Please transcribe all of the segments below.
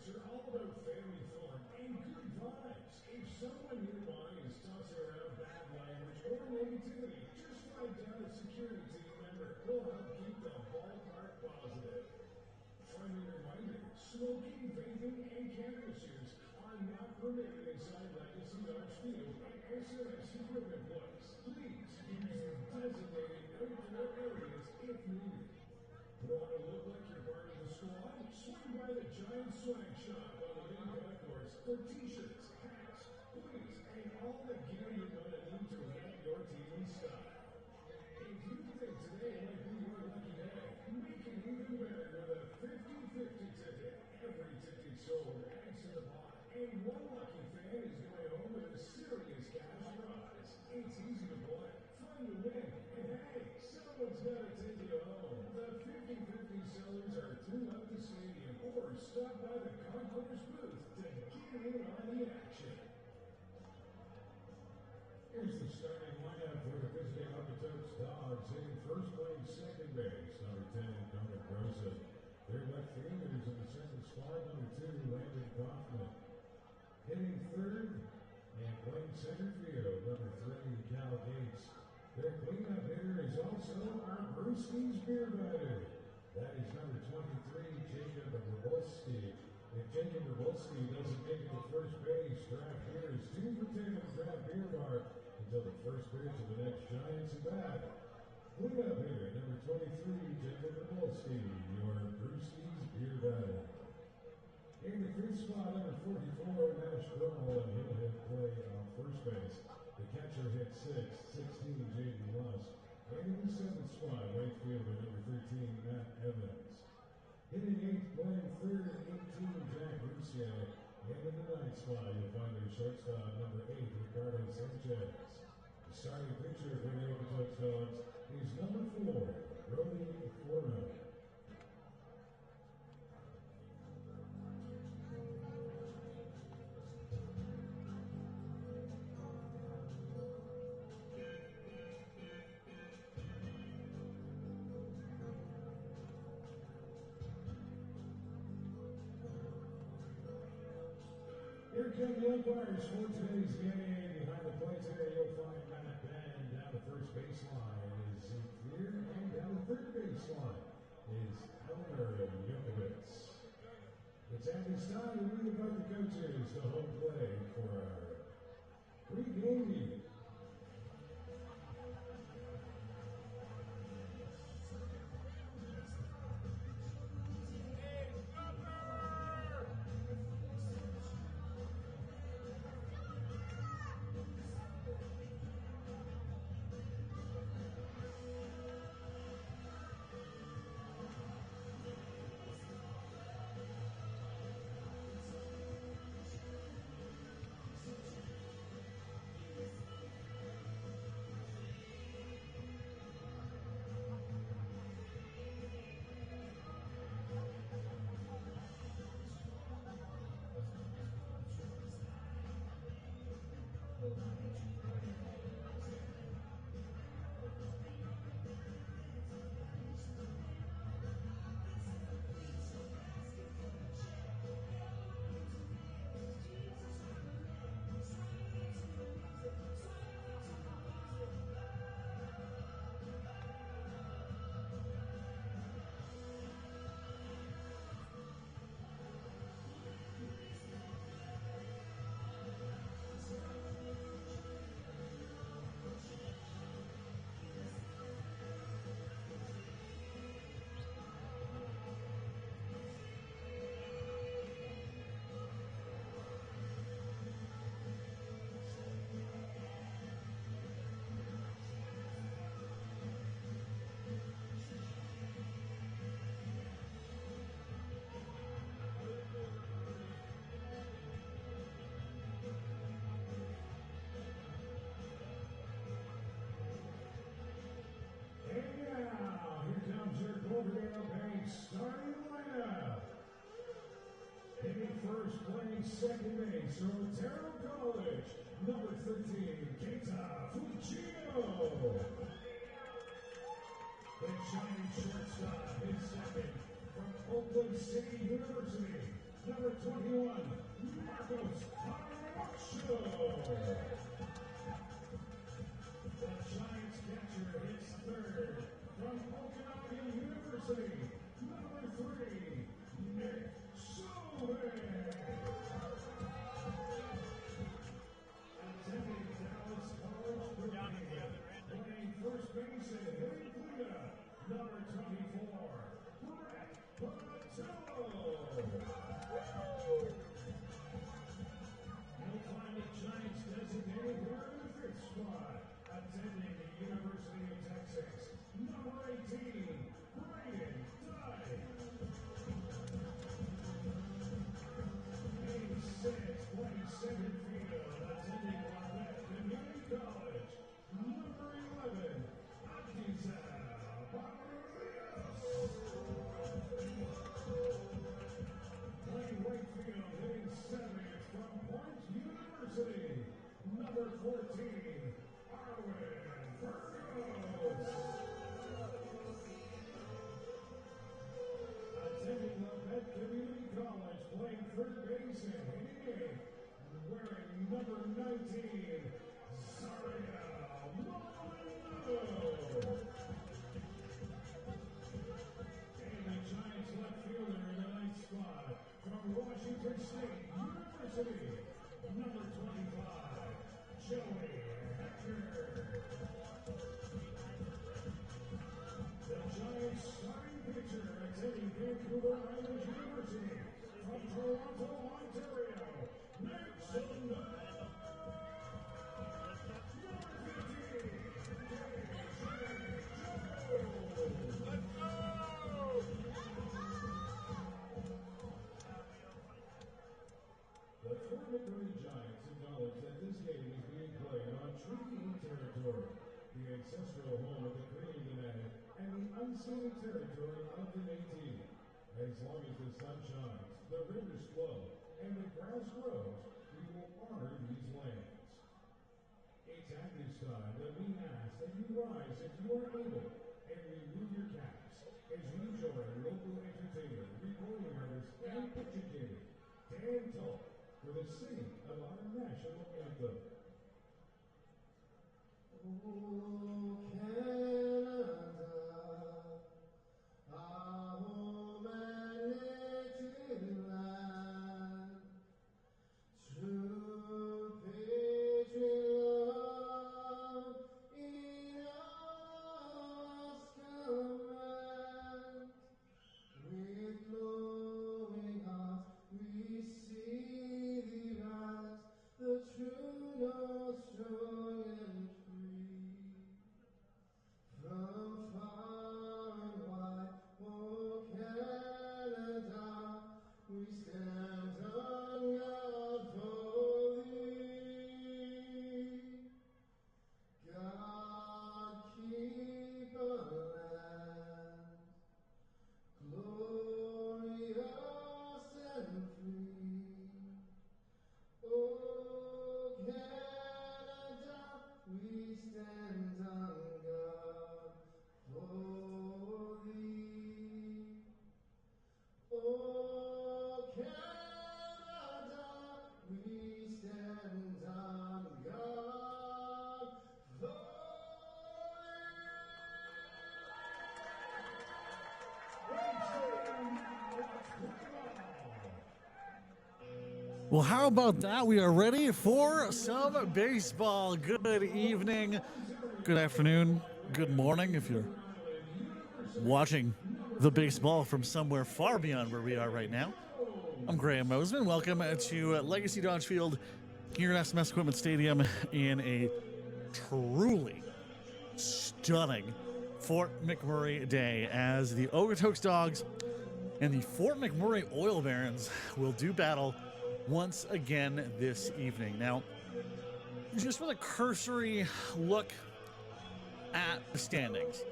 tournaments are all about family fun and good vibes. If someone nearby is tossing around bad language or negativity, just flag down a security team member. We'll help keep the ballpark positive. Friendly reminder, smoking, vaping, and cannabis use are not permitted inside Legacy Dodge Field and SMS equipment place. Please use your designated outdoor areas if needed. Want to look like you're part of the squad? Swing by the Giant Swag Shop on the main golf course for t-shirts, hats, hoodies, and all the gear you're going to need to rep your team in style. If you think today might be your lucky day, make it even better with a 50-50 ticket. Every ticket sold adds to the pot, and one lucky fan is going home with a serious cash prize. It's easy to play, fun to win, and hey, someone's got to take you home. The 50-50 sellers are throughout the stadium, or stop by the concourse booth to get in on the action. Here's the starting lineup for the visiting Okotoks Dawgs. Hitting first base, second base, number 10, Connor Grossa. Their left fielders in the second spot, number 2, Landon Kaufman. Hitting third and playing center field, number 3, Cal Gates. Their cleanup hitter is also our Brewski's beer batter. That is number 23, Jacob Rabolski. If Jacob Rabolski doesn't make it to first base, draft here is 2 for 10 at Draft Beer Bar until the first pitch of the next Giants at bat. Cleanup hitter, number 23, Jacob Rabolski, your Brewski's beer batter. In the fifth spot, number 44, Nash Burl, and he'll hit play on first base. The catcher hit 16, J.D. Lusk. And in the seventh spot, right fielder, number 13, Matt Evans. Hitting eighth, playing third, 18, Jack Lucier. And in the ninth spot, you'll find their shortstop, number 8, Ricardo Sanchez. The starting pitcher for the Okotoks Dawgs is number 4, Brody Floro. Here come the umpires for today's game. Behind the plate today, you'll find Matt Band. Down the first baseline is Zeke Clear, and down the third baseline is Eleanor Yokovitz. It's at this time that we invite the coaches to home play for our pre-game meeting. Starting lineup. Hitting first, playing second base from Ontario College, number 13, Keita Fucino. The Giant shortstop hits second from Oakland City University, number 20. The Giants catcher hits third from Okotoks University. Number 3, Nick attending Dallas College playing first base and hitting cleanup. Number 24, Brett You'll find the Giants designated player in the fifth spot, attending the University of Texas. Number 18, Brayden Dawgs. Game 6, playing center field, attending Alberta Community College. Number 11, playing right field, hitting seventh from Point University. Number 14, attending Alberta Community College, playing third base and hitting eighth, wearing number 19, Zaria Molino. And the Giants left fielder in the ninth spot from Washington State University, number 25, Joey Hector. The Giants starting pitcher attending Vancouver Island University from Toronto, Ontario, Nelson The Fort McMurray Giants acknowledge that this game is being played on Treaty territory, the ancestral home of the Cree United and the unceded territory of the Métis. As long as the sun shines, the rivers flow, and the grass grows, we will honor these lands. It's at this time that we ask that you rise if you are able and remove your caps as we join local entertainer, recording artist, and educator Dan Tull for the singing of our national anthem. Oh, Canada, our home and native land, true patriot love in us command. With glowing hearts we see thee rise, the true north, strong and free. From far and wide, oh Canada, we stand on guard for thee. God keep our land glorious and free. Oh Canada, we stand on guard for thee. Oh Canada, we stand on guard for thee. Well, how about that? We are ready for some baseball. Good evening, good afternoon, good morning if you're watching the baseball from somewhere far beyond where we are right now. I'm Graham Mosman. Welcome to Legacy Dodge Field here at SMS Equipment Stadium in a truly stunning Fort McMurray day as the Okotoks Dawgs and the Fort McMurray Oil Barons will do battle once again this evening. Now, just with a cursory look at the standings,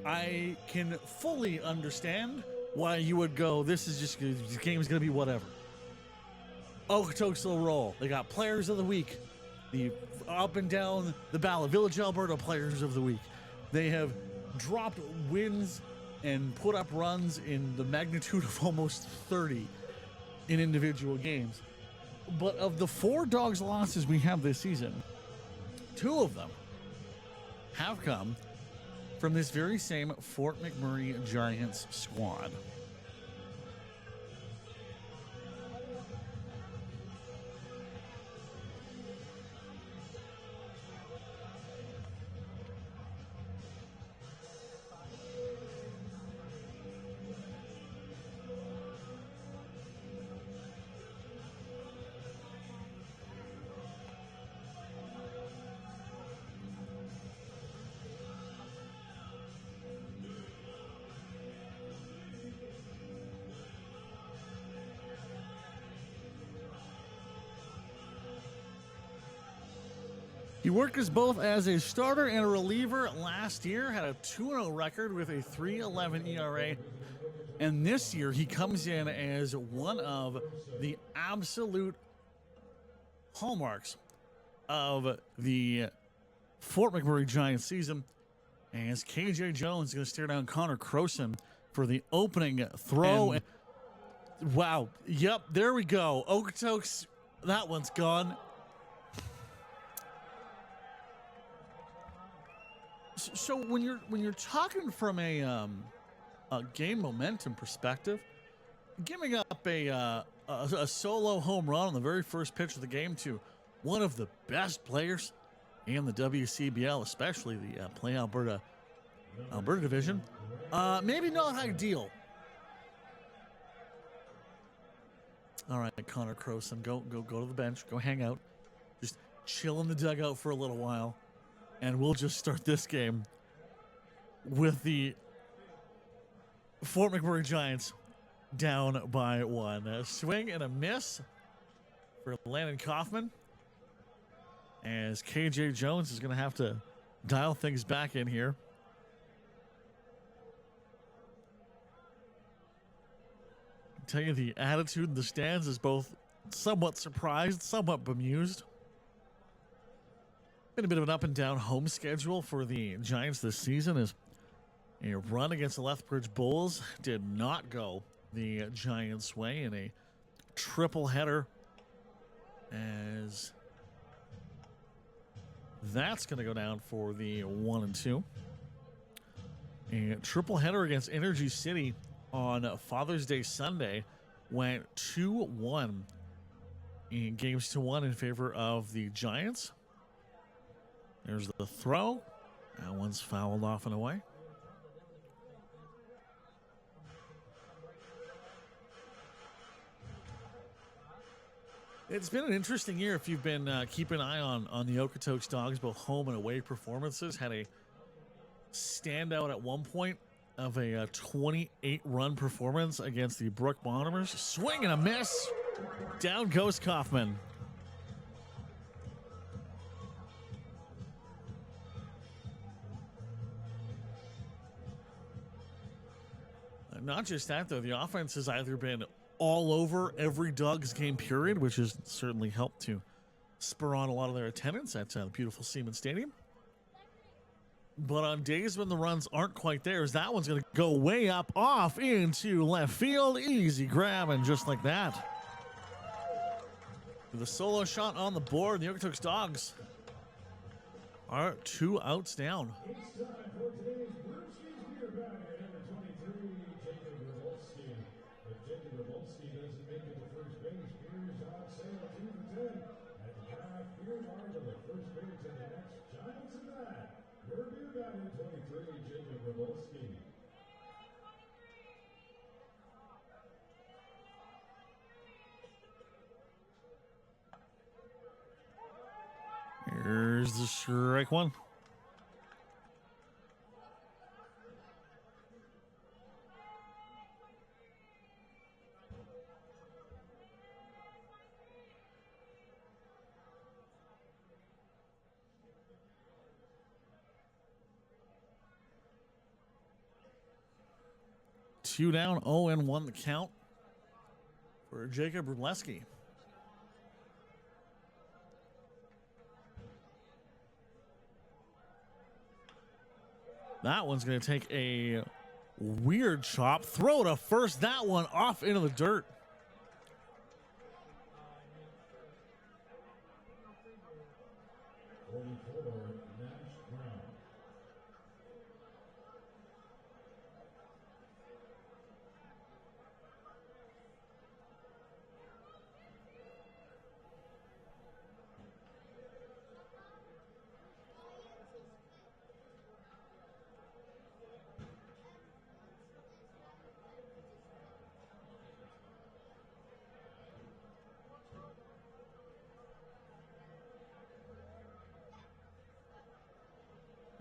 I can fully understand why you would go, this game is going to be whatever. Okotoks will roll. They got players of the week, the up and down the ballot, Village Alberta players of the week. They have dropped wins and put up runs in the magnitude of almost 30. in individual games. But of the 4 Dawgs losses we have this season, 2 of them have come from this very same Fort McMurray Giants squad. He worked as both as a starter and a reliever last year, had a 2-0 record with a 3.11 ERA. And this year he comes in as one of the absolute hallmarks of the Fort McMurray Giants season, as KJ Jones is going to stare down Connor Croson for the opening throw. And wow. Yep, there we go. Okotoks, that one's gone. So when you're talking from a game momentum perspective, giving up a solo home run on the very first pitch of the game to one of the best players in the WCBL, especially the Play Alberta division, maybe not ideal. All right, Connor Croson, go to the bench, go hang out, just chill in the dugout for a little while. And we'll just start this game with the Fort McMurray Giants down by 1. A swing and a miss for Landon Kaufman, as KJ Jones is going to have to dial things back in here. I tell you, the attitude in the stands is both somewhat surprised, somewhat bemused. Been a bit of an up and down home schedule for the Giants this season, as a run against the Lethbridge Bulls did not go the Giants' way in a triple header, as that's going to go down for the 1-2. A triple header against Energy City on Father's Day Sunday went 2-1 in games to 1 in favor of the Giants. There's the throw. That one's fouled off and away. It's been an interesting year if you've been keeping an eye on the Okotoks Dawgs, both home and away performances. Had a standout at one point of a 28-run performance against the Brook Monomers. Swing and a miss. Down goes Kaufman. Not just that, though. The offense has either been all over every Dawgs game period, which has certainly helped to spur on a lot of their attendance at the beautiful Seaman Stadium. But on days when the runs aren't quite there, that one's going to go way up off into left field. Easy grab, and just like that, with a solo shot on the board, the Okotoks Dawgs are 2 outs down. Here's the strike one. Two down, 0-1 the count for Jacob Rubleski. That one's going to take a weird chop. Throw to first. That one off into the dirt. 44, Nash Brown.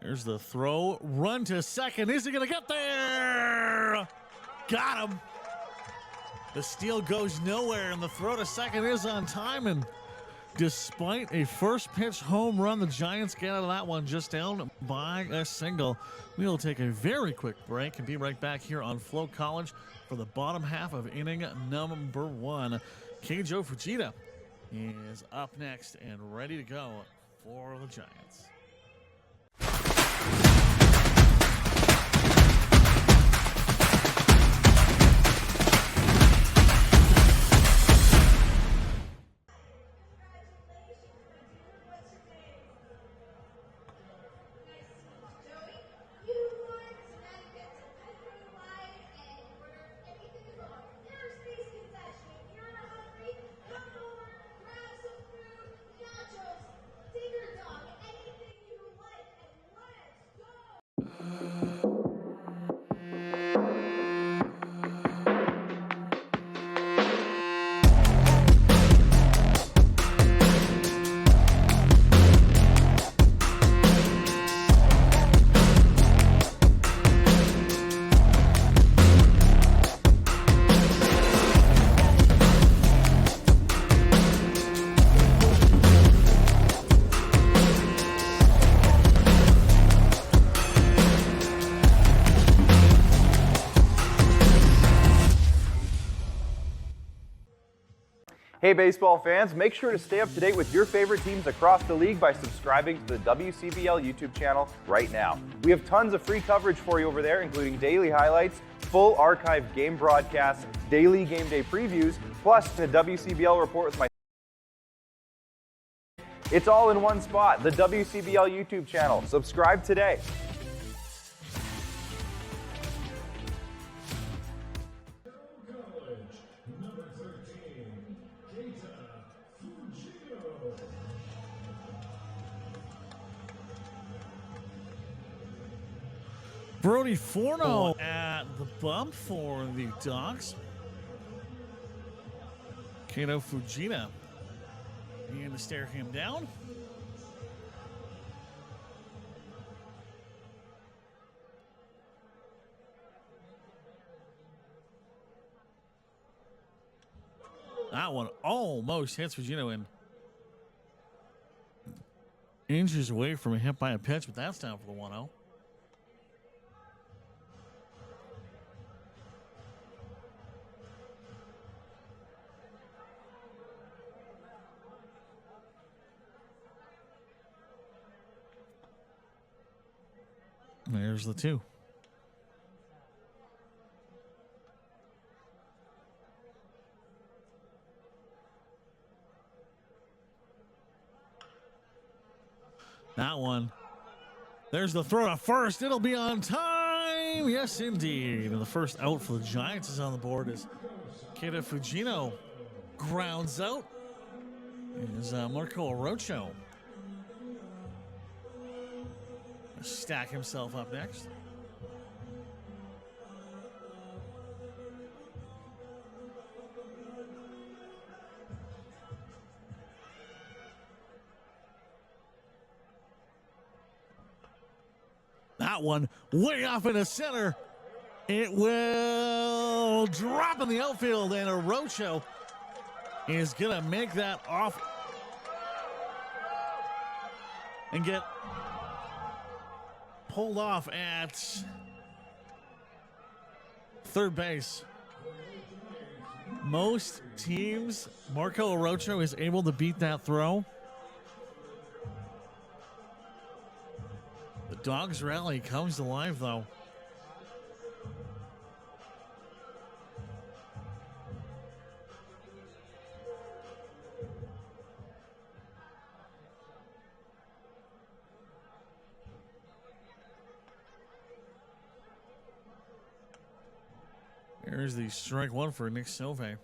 Here's the throw. Run to second. Is he going to get there? Got him. The steal goes nowhere, and the throw to second is on time. And despite a first pitch home run, the Giants get out of that one just down by a single. We'll take a very quick break and be right back here on FloCollege for the bottom half of inning number 1. Keijo Fujita is up next and ready to go for the Giants. Hey baseball fans, make sure to stay up to date with your favorite teams across the league by subscribing to the WCBL YouTube channel right now. We have tons of free coverage for you over there, including daily highlights, full archived game broadcasts, daily game day previews, plus the WCBL report with my... It's all in one spot, the WCBL YouTube channel. Subscribe today. Brody Forno at the bump for the Dawgs. Kato Fujita beginning to stare him down. That one almost hits Fujita in. Inches away from a hit by a pitch, but that's down for the 1-0. There's the 2. That one. There's the throw to first. It'll be on time. Yes, indeed. And the first out for the Giants is on the board as Keita Fujino grounds out. Is Marco Orocho. Stack himself up next. That one way off in the center. It will drop in the outfield, and Orocho is going to make that off and get pulled off at third base. Most teams, Marco Orocho is able to beat that throw. The Dawgs rally comes to life, though. Here's the strike one for Nick Sauvé.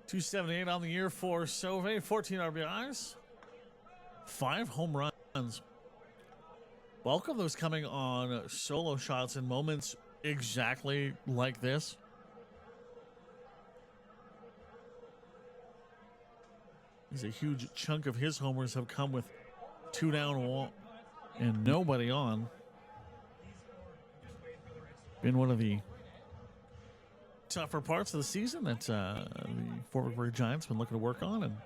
278 on the year for Sauvé, 14 RBIs, 5 home runs. Bulk of those coming on solo shots in moments exactly like this. He's a huge chunk of his homers have come with 2 down and nobody on. Been one of the tougher parts of the season that the Fort McMurray Giants been looking to work on and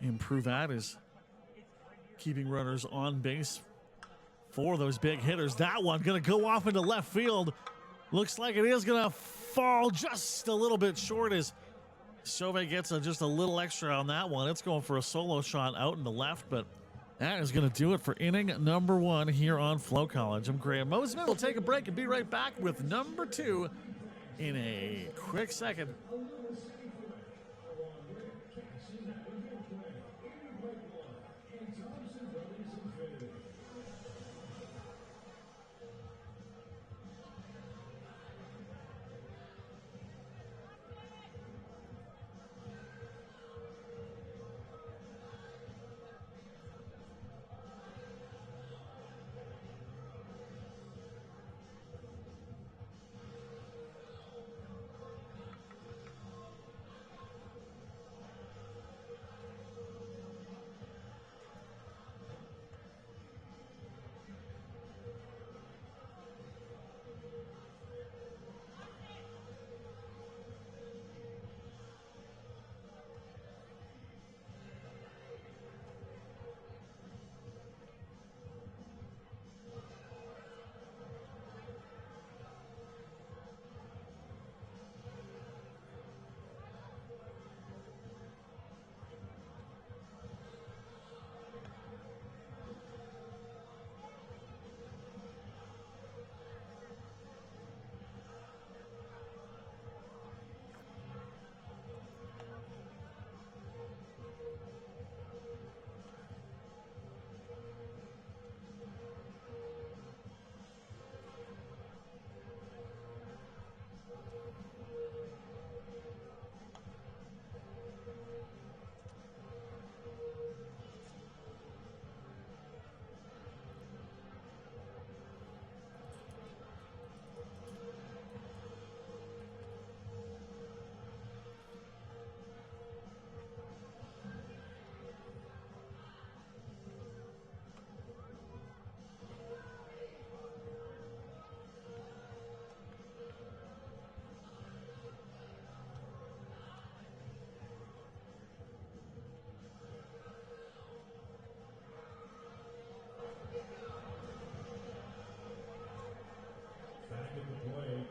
improve at is keeping runners on base for those big hitters. That one going to go off into left field. Looks like it is going to fall just a little bit short as Sauvé gets just a little extra on that one. It's going for a solo shot out in the left, but that is going to do it for inning number 1 here on FloCollege. I'm Graham Mosman. We'll take a break and be right back with number 2 in a quick second.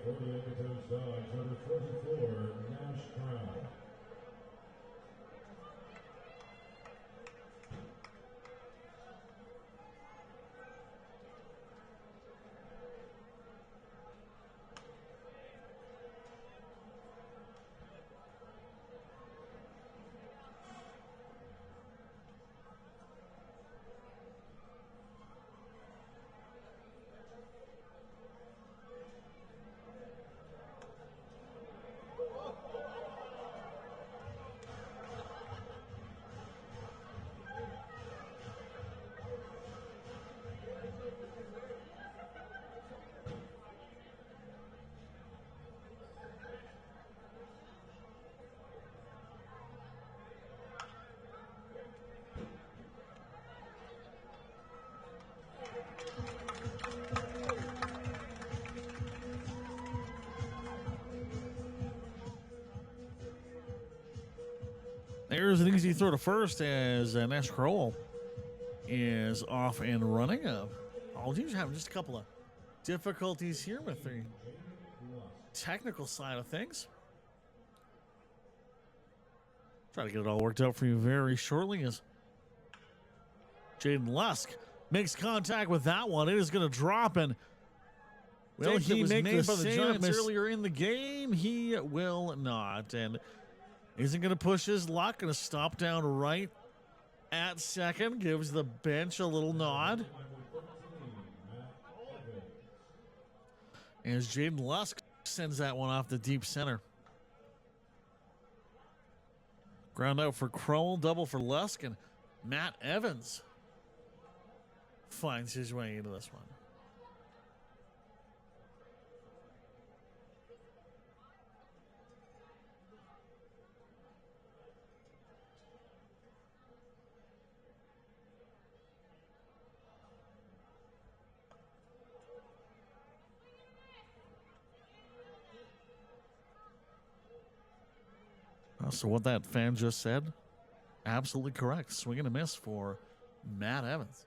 For the Okotoks Dawgs, number 44, Nash Crown. There's an easy throw to first as Nash Crowell is off and running. Apologies, having just a couple of difficulties here with the technical side of things. Try to get it all worked out for you very shortly as Jaden Lusk makes contact with that one. It is going to drop, and will he make the save earlier in the game? He will not, and isn't going to push his luck. Going to stop down right at second. Gives the bench a little nod. As Jaden Lusk sends that one off the deep center. Ground out for Crowell, double for Lusk, and Matt Evans finds his way into this one. So what that fan just said, absolutely correct. Swing and a miss for Matt Evans.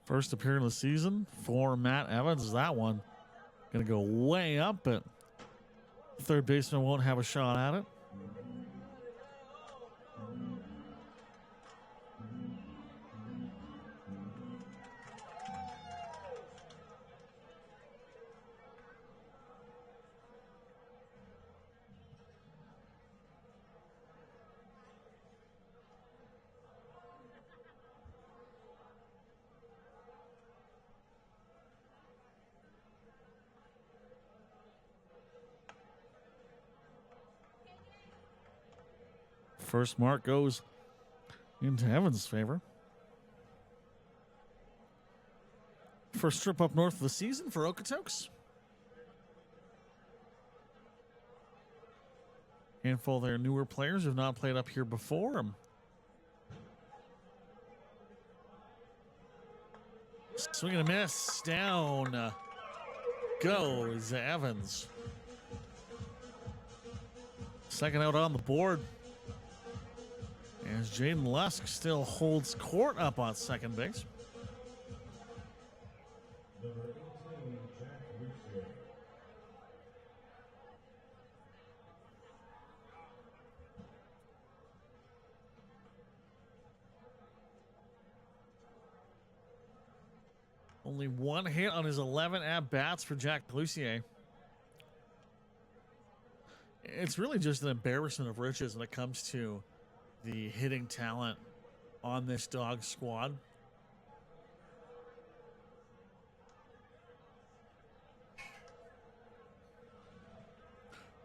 First appearance of the season for Matt Evans. That one going to go way up, but third baseman won't have a shot at it. First mark goes into Evans' favor. First trip up north of the season for Okotoks. Handful of their newer players who have not played up here before. Swing and a miss. Down goes Evans. Second out on the board. As Jaden Lusk still holds court up on second base. Number 18, Jack Lucier. Only one hit on his 11 at-bats for Jack Lucier. It's really just an embarrassment of riches when it comes to the hitting talent on this Dawgs squad.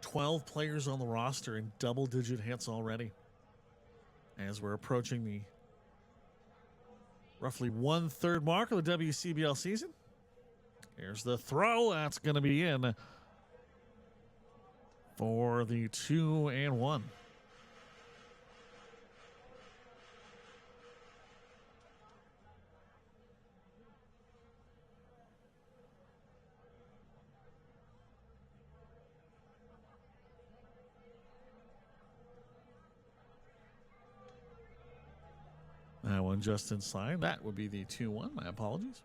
$12 players on the roster and double-digit hits already. As we're approaching the roughly 1/3 mark of the WCBL season. Here's the throw. That's going to be in for the 2-1. That one just inside. That would be the 2-1. My apologies.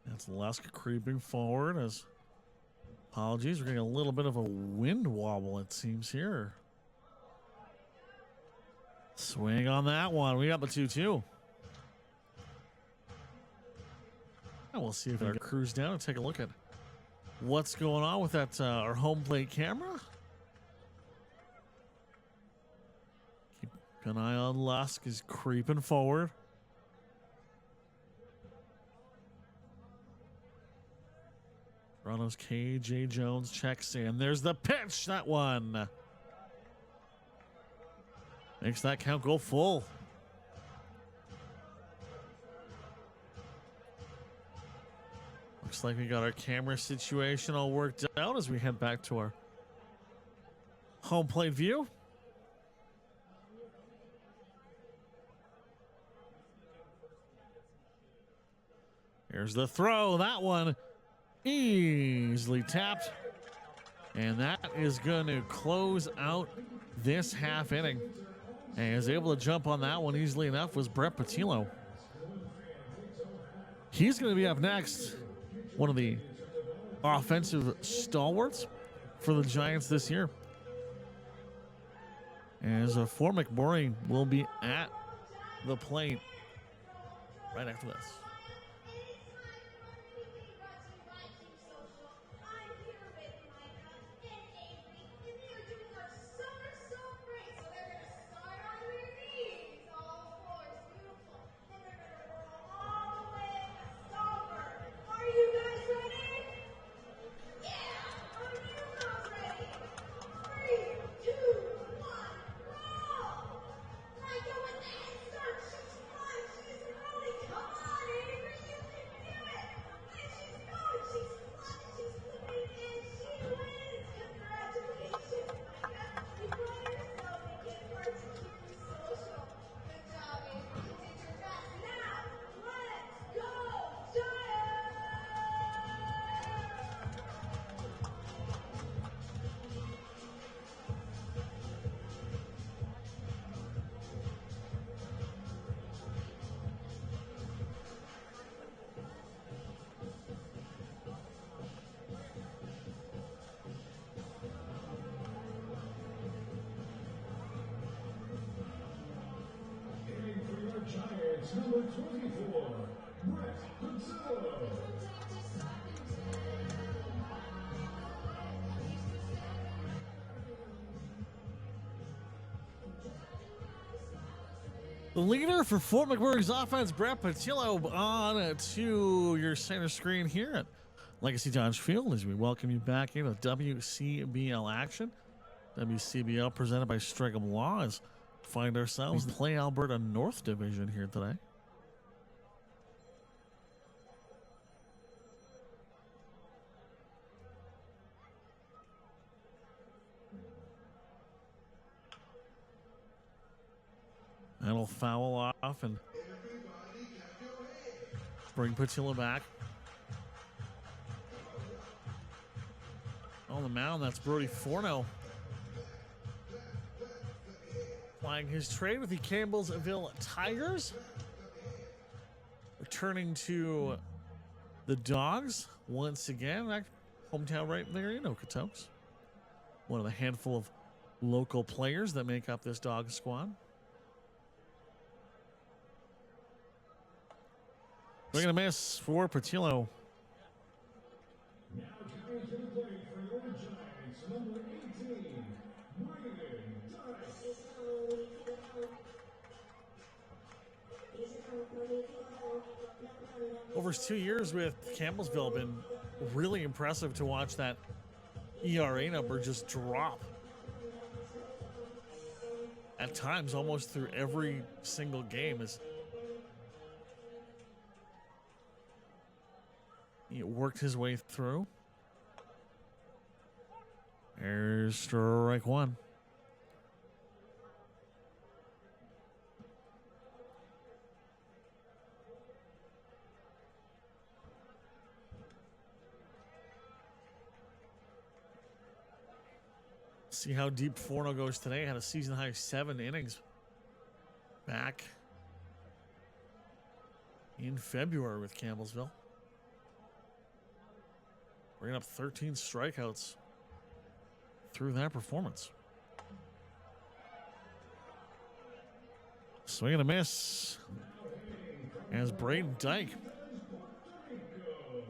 That's Lusk creeping forward as apologies. We're getting a little bit of a wind wobble, it seems here. Swing on that one. We got the 2-2. And we'll see if our cruise down and take a look at what's going on with that our home plate camera. Keep an eye on Lusk. Is creeping forward. Toronto's KJ Jones checks in. There's the pitch. That one makes that count go full. Looks like we got our camera situation all worked out as we head back to our home plate view. Here's the throw. That one easily tapped. And that is going to close out this half inning. And is able to jump on that one easily enough was Brett Patillo. He's going to be up next. One of the offensive stalwarts for the Giants this year. As Fort McMurray will be at the plate right after this. Giants, number 24, Brett Gonzalo. The leader for Fort McMurray's offense, Brett Patillo, on to your center screen here at Legacy Dodge Field as we welcome you back into WCBL action. WCBL presented by Strigham Laws. Find ourselves in the Play Alberta North Division here today. That'll foul off and bring Patillo back. On the mound, that's Brody Forno. Playing his trade with the Campbellsville Tigers. Returning to the Dawgs once again. Hometown right there in Okotoks. One of the handful of local players that make up this Dawgs squad. We're going to miss for Patillo. Now coming to the plate for your Giants, number 18, Over his 2 years with Campbellsville, been really impressive to watch that ERA number just drop. At times, almost through every single game, as he worked his way through. There's strike one. See how deep Forno goes today. Had a season high 7 innings back in February with Campbellsville. Bringing up 13 strikeouts through that performance. Swing and a miss as Braden Dyke.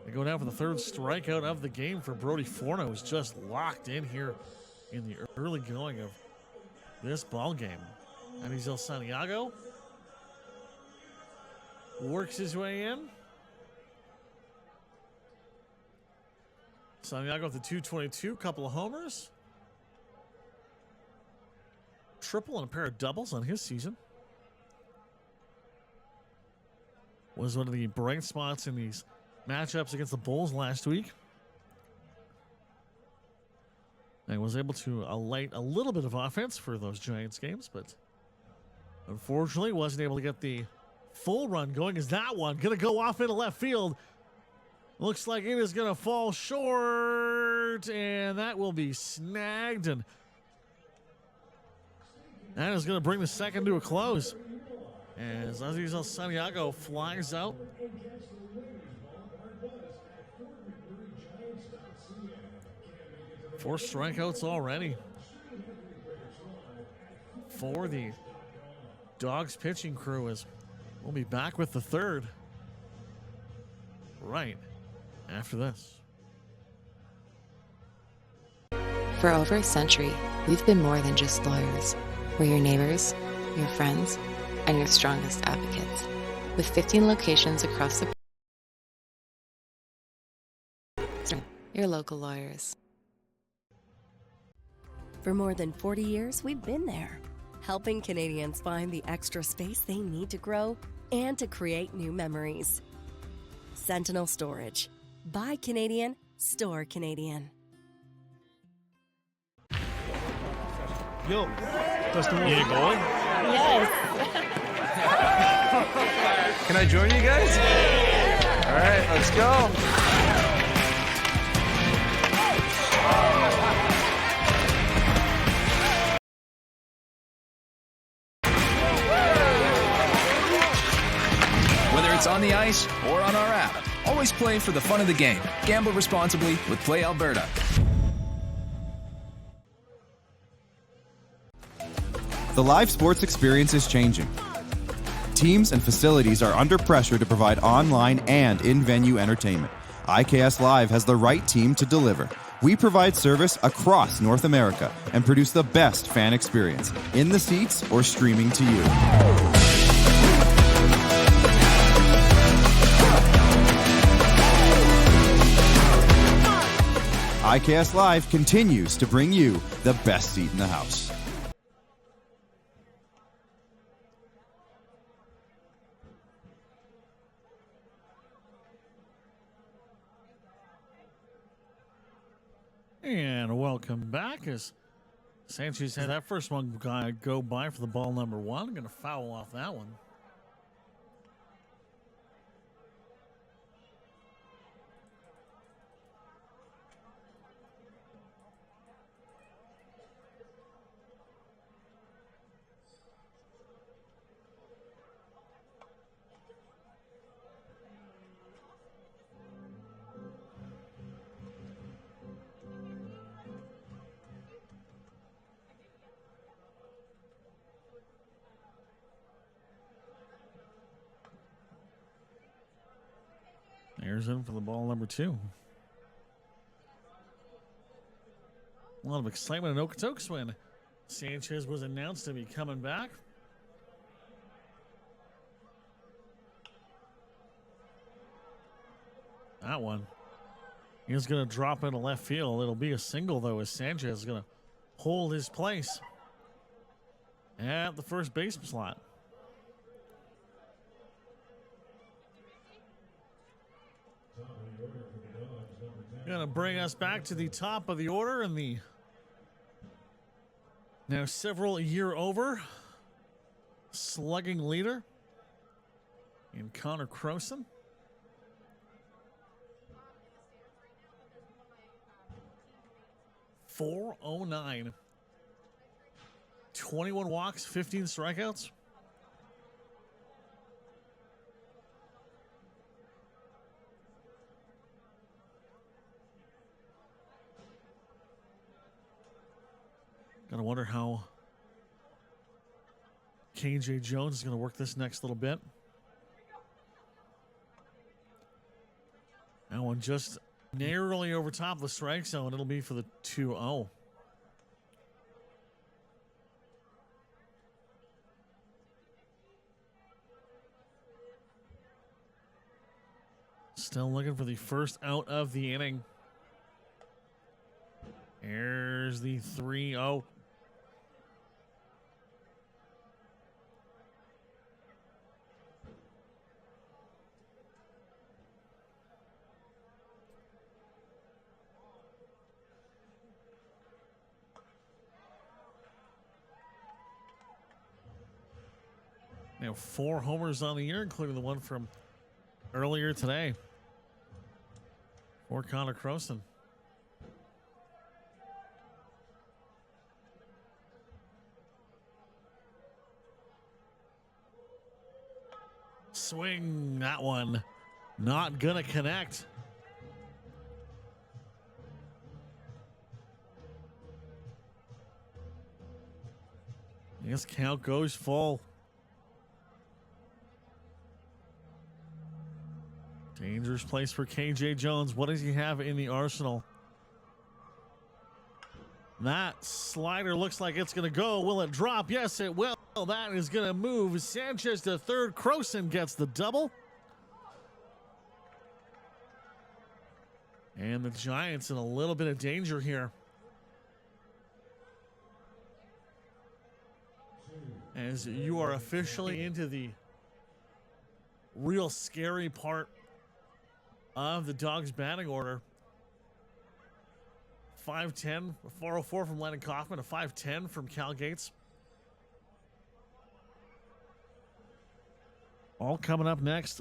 They go down for the 3rd strikeout of the game for Brody Forno, who's just locked in here in the early going of this ball game. Anizal Santiago works his way in. Santiago with the 222, couple of homers. Triple and a pair of doubles on his season. Was one of the bright spots in these matchups against the Bulls last week. And was able to alight a little bit of offense for those Giants games, but unfortunately wasn't able to get the full run going, as that one going to go off into left field. Looks like it is going to fall short, and that will be snagged, and that is going to bring the second to a close as Anizal Santiago flies out. 4 strikeouts already. for the Dawgs pitching crew, as we'll be back with the third right after this. For over a century, we've been more than just lawyers. We're your neighbors, your friends, and your strongest advocates. With 15 locations across the your local lawyers. For more than 40 years, we've been there, helping Canadians find the extra space they need to grow and to create new memories. Sentinel Storage. Buy Canadian, store Canadian. Yo, that's the one. You going? Yes. Can I join you guys? All right, let's go. Whether it's on the ice or on our app, always play for the fun of the game. Gamble responsibly with Play Alberta. The live sports experience is changing. Teams and facilities are under pressure to provide online and in-venue entertainment. IKS Live has the right team to deliver. We provide service across North America and produce the best fan experience, in the seats or streaming to you. IKS Live continues to bring you the best seat in the house. And welcome back, as Sanchez had that first one go by for the ball number one. Going to foul off that one. There's in for the ball number two. A lot of excitement in Okotoks when Sanchez was announced to be coming back. That one. He's going to drop into left field. It'll be a single, though, as Sanchez is going to hold his place at the first base slot. Going to bring us back to the top of the order and the now several year over slugging leader in Connor Croson. .409. 21 walks, 15 strikeouts. Gotta wonder how KJ Jones is going to work this next little bit. That one just narrowly over top of the strike zone. It'll be for the 2-0. Still looking for the first out of the inning. Here's the 3-0. Now 4 homers on the year, including the one from earlier today for Connor Croson. Swing, that one not gonna connect. This count goes full. Dangerous place for KJ Jones. What does he have in the arsenal? That slider looks like it's going to go. Will it drop? Yes, it will. That is going to move Sanchez to third. Croson gets the double. And the Giants in a little bit of danger here, as you are officially into the real scary part of the Dawgs batting order. 5'10", 404 from Lennon Kaufman, a 5'10" from Cal Gates. All coming up next.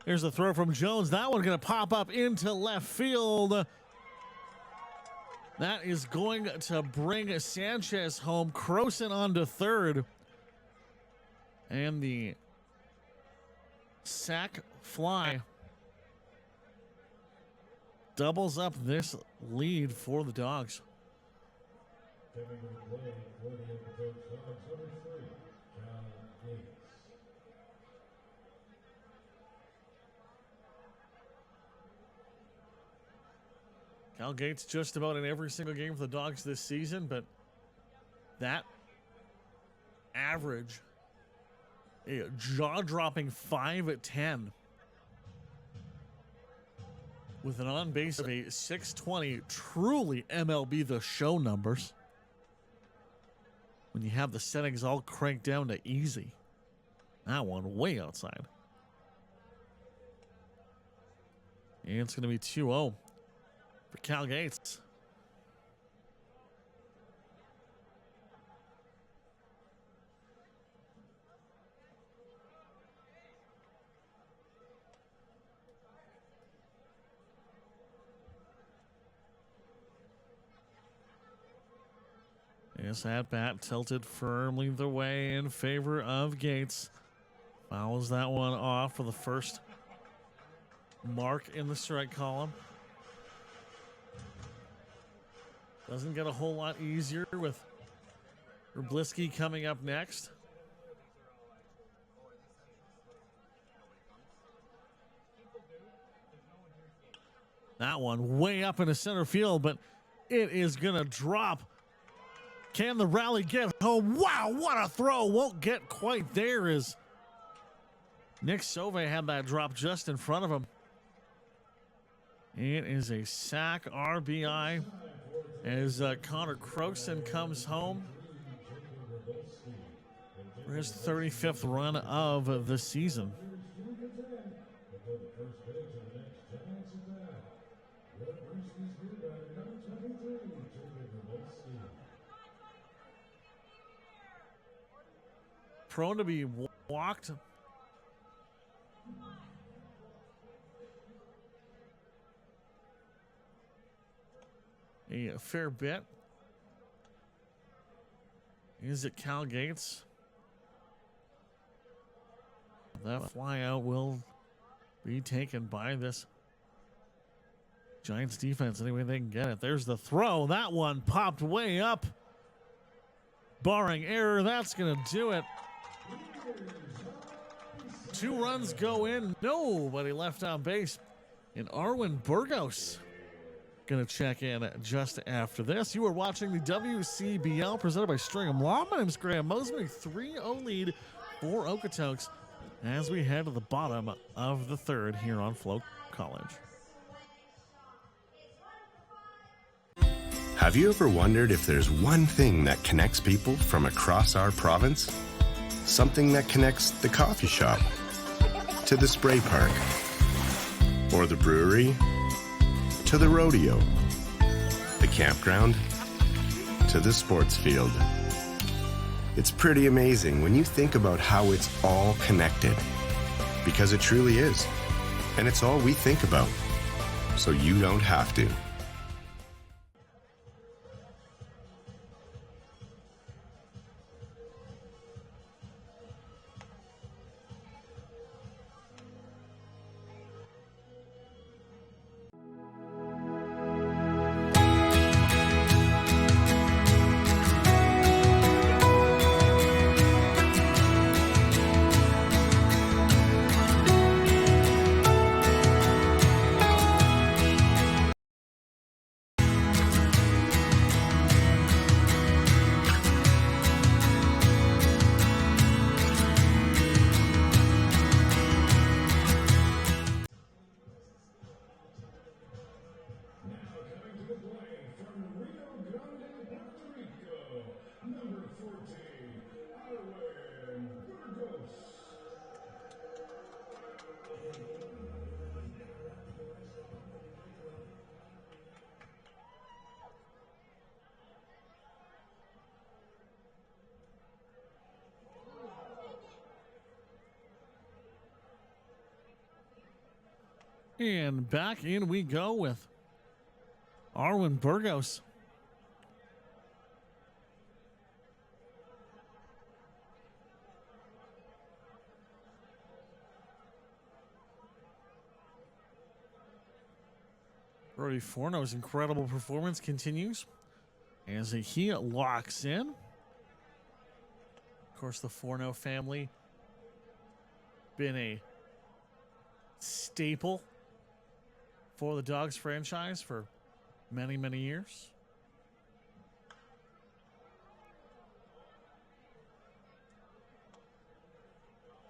Here's the throw from Jones. That one going to pop up into left field. That is going to bring Sanchez home. Croson on to third. And the sac fly doubles up this lead for the Dawgs. Coming to the play for the Okotoks Dawgs, number 3, Cal Gates. Cal Gates just about in every single game for the Dawgs this season, but that average, a jaw-dropping 5-10 with an on-base of a 620, truly MLB The Show numbers. When you have the settings all cranked down to easy. That one way outside. And it's going to be 2-0 for Cal Gates. This at-bat tilted firmly the way in favor of Gates. Fouls that one off for the first mark in the strike column. Doesn't get a whole lot easier with Rublisky coming up next. That one way up into center field, but it is going to drop. Can the rally get home? Wow, what a throw. Won't get quite there as Nick Sauvé had that drop just in front of him. It is a sac RBI as Connor Croson comes home for his 35th run of the season. Prone to be walked. A fair bit. Is it Cal Gates? That fly out will be taken by this Giants defense any way they can get it. There's the throw. That one popped way up. Barring error, that's going to do it. 2 runs go in. Nobody left on base. And Arwin Burgos going to check in just after this. You are watching the WCBL presented by Stringham Law. My name's Graham Mosby. 3-0 lead for Okotoks as we head to the bottom of the third here on FloCollege. Have you ever wondered if there's one thing that connects people from across our province? Something that connects the coffee shop to the spray park, or the brewery to the rodeo, the campground to to the sports field. It's pretty amazing when you think about how it's all connected, because it truly is. And it's all we think about, so you don't have to. And back in we go with Arwen Burgos. Brody Forno's incredible performance continues as he locks in. Of course, the Forno family been a staple for the Dawgs franchise for many, many years.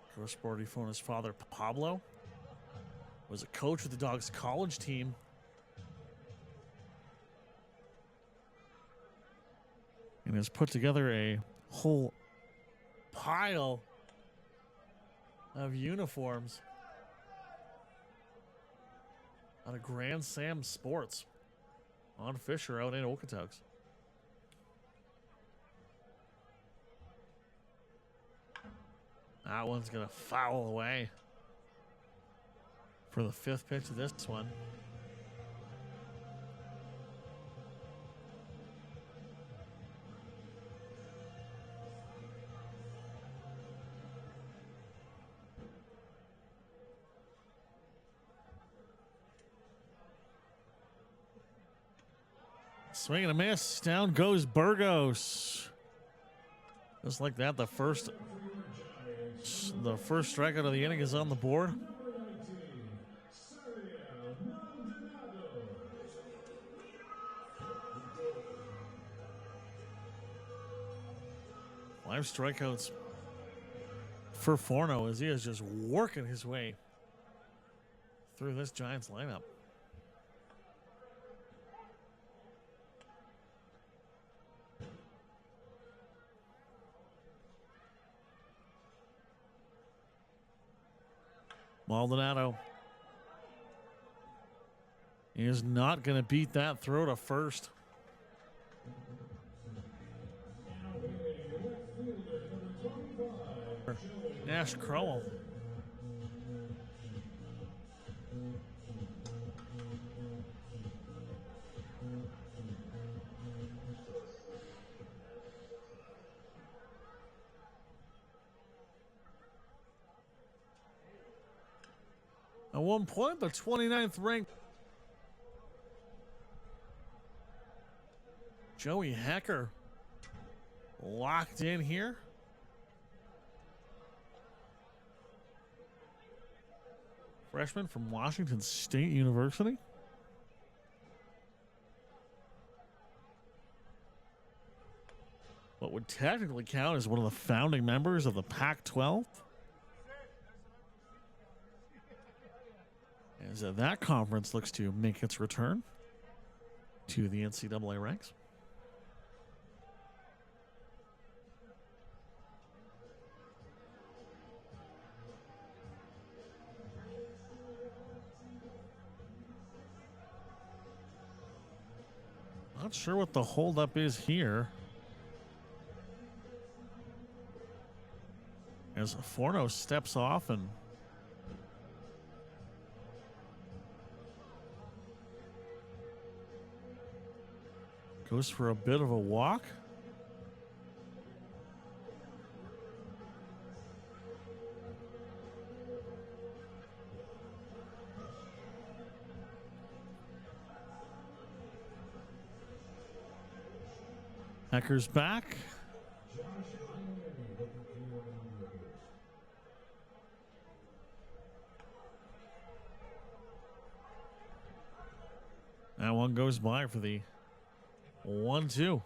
Of course, Brody Forno's father, Pablo, was a coach with the Dawgs college team. And has put together a whole pile of uniforms out of Grand Sam Sports on Fisher out in Okotoks. That one's going to foul away for the fifth pitch of this one. Swing and a miss. Down goes Burgos. Just like that, the first strikeout of the inning is on the board. Five strikeouts for Forno as he is just working his way through this Giants lineup. Maldonado is not going to beat that throw to first. Nash Crowell. At one point, the 29th ranked Joey Hecker locked in here. Freshman from Washington State University. What would technically count as one of the founding members of the Pac-12. As that conference looks to make its return to the NCAA ranks. Not sure what the holdup is here. as Forno steps off and goes for a bit of a walk. Hecker's back. That one goes by for the 1-2.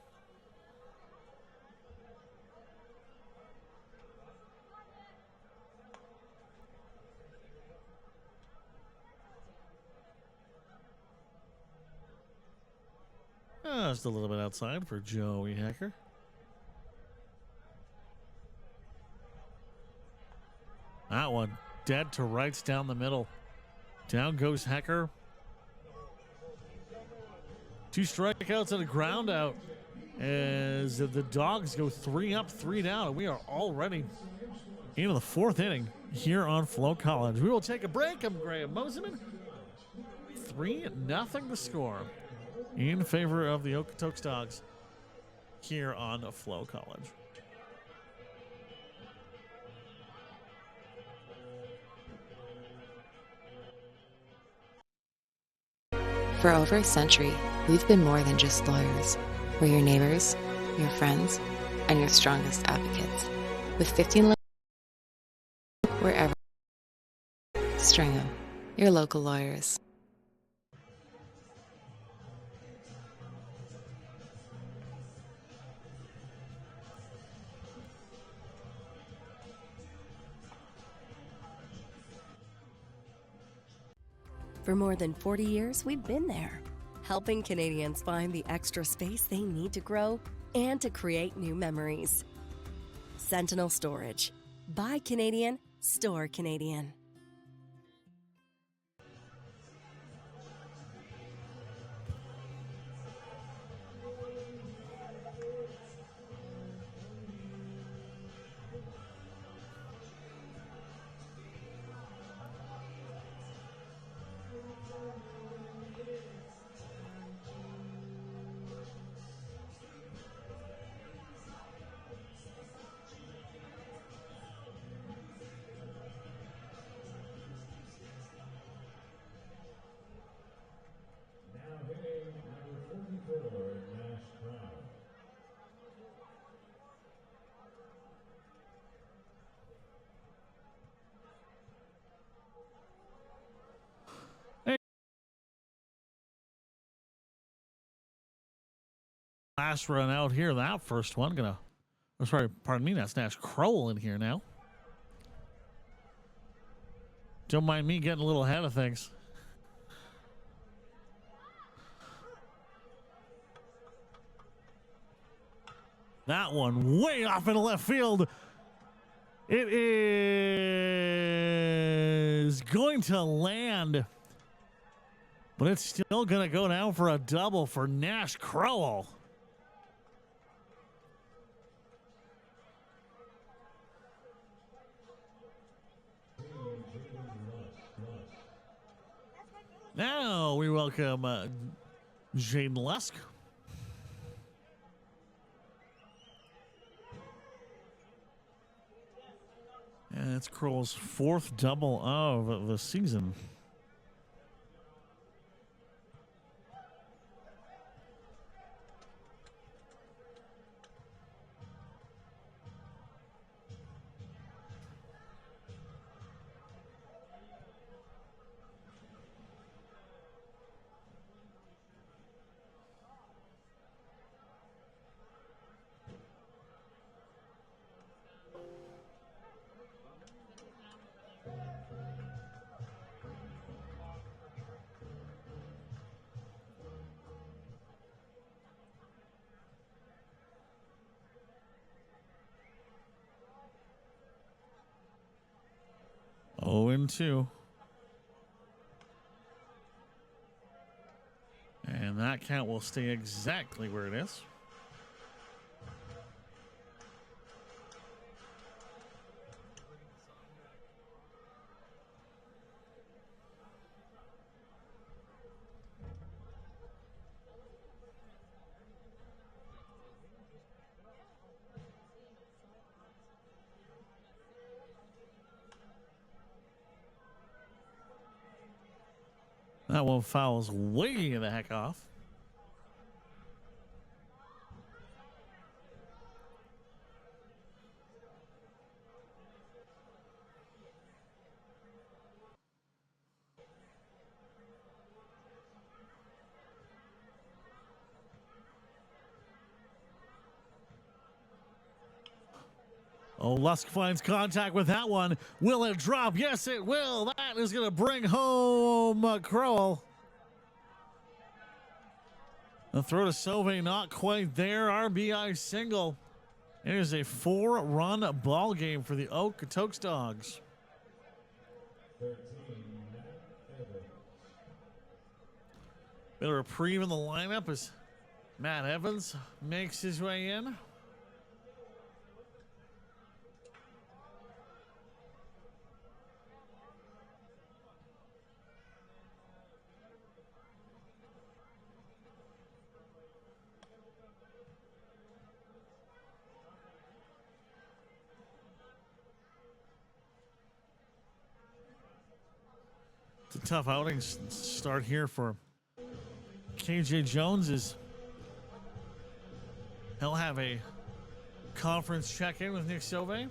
Just a little bit outside for Joey Hecker. That one dead to rights down the middle. Down goes Hecker. 2 strikeouts and a ground out as the Dawgs go 3 up, 3 down. We are already into the 4th inning here on FloCollege. We will take a break. I'm Graham Moseman. 3-0 the score in favor of the Okotoks Dawgs here on FloCollege. For over a century, we've been more than just lawyers. We're your neighbors, your friends, and your strongest advocates. With 15 wherever. Stringham, your local lawyers. For more than 40 years, we've been there, helping Canadians find the extra space they need to grow and to create new memories. Sentinel Storage. Buy Canadian, store Canadian. Last run out here, that first one. Pardon me, that's Nash Crowell in here now. Don't mind me getting a little ahead of things. That one way off in left field. It is going to land, but it's still going to go down for a double for Nash Crowell. Now we welcome Jaden Lusk. And it's Crowell's 4th double of the season. Oh, and 2. And that count will stay exactly where it is. That one fouls way the heck off. Oh, Lusk finds contact with that one. Will it drop? Yes, it will. That is going to bring home Crowell. The throw to Sauve, not quite there. RBI single. It is a 4-run ball game for the Okotoks Dawgs. 13, Evans. Bit of a reprieve in the lineup as Matt Evans makes his way in. It's a tough outing start here for KJ Jones. Is he'll have a conference check-in with Nick Sauve. It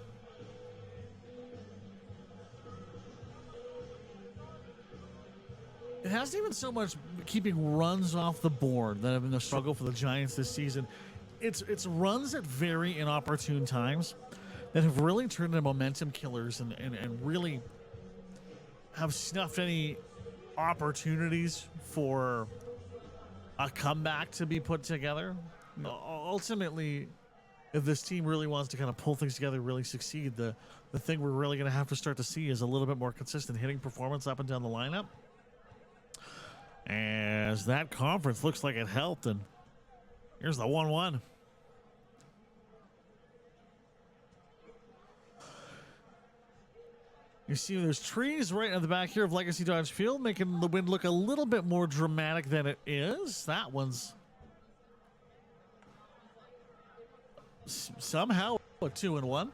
hasn't even so much keeping runs off the board that have been the struggle for the Giants this season. It's runs at very inopportune times that have really turned into momentum killers and really have snuffed any opportunities for a comeback to be put together. Ultimately, if this team really wants to kind of pull things together, really succeed, the thing we're really going to have to start to see is a little bit more consistent hitting performance up and down the lineup. As that conference looks like it helped, and here's the 1-1. You see there's trees right at the back here of Legacy Dodge Field, making the wind look a little bit more dramatic than it is. That one's somehow a 2-1.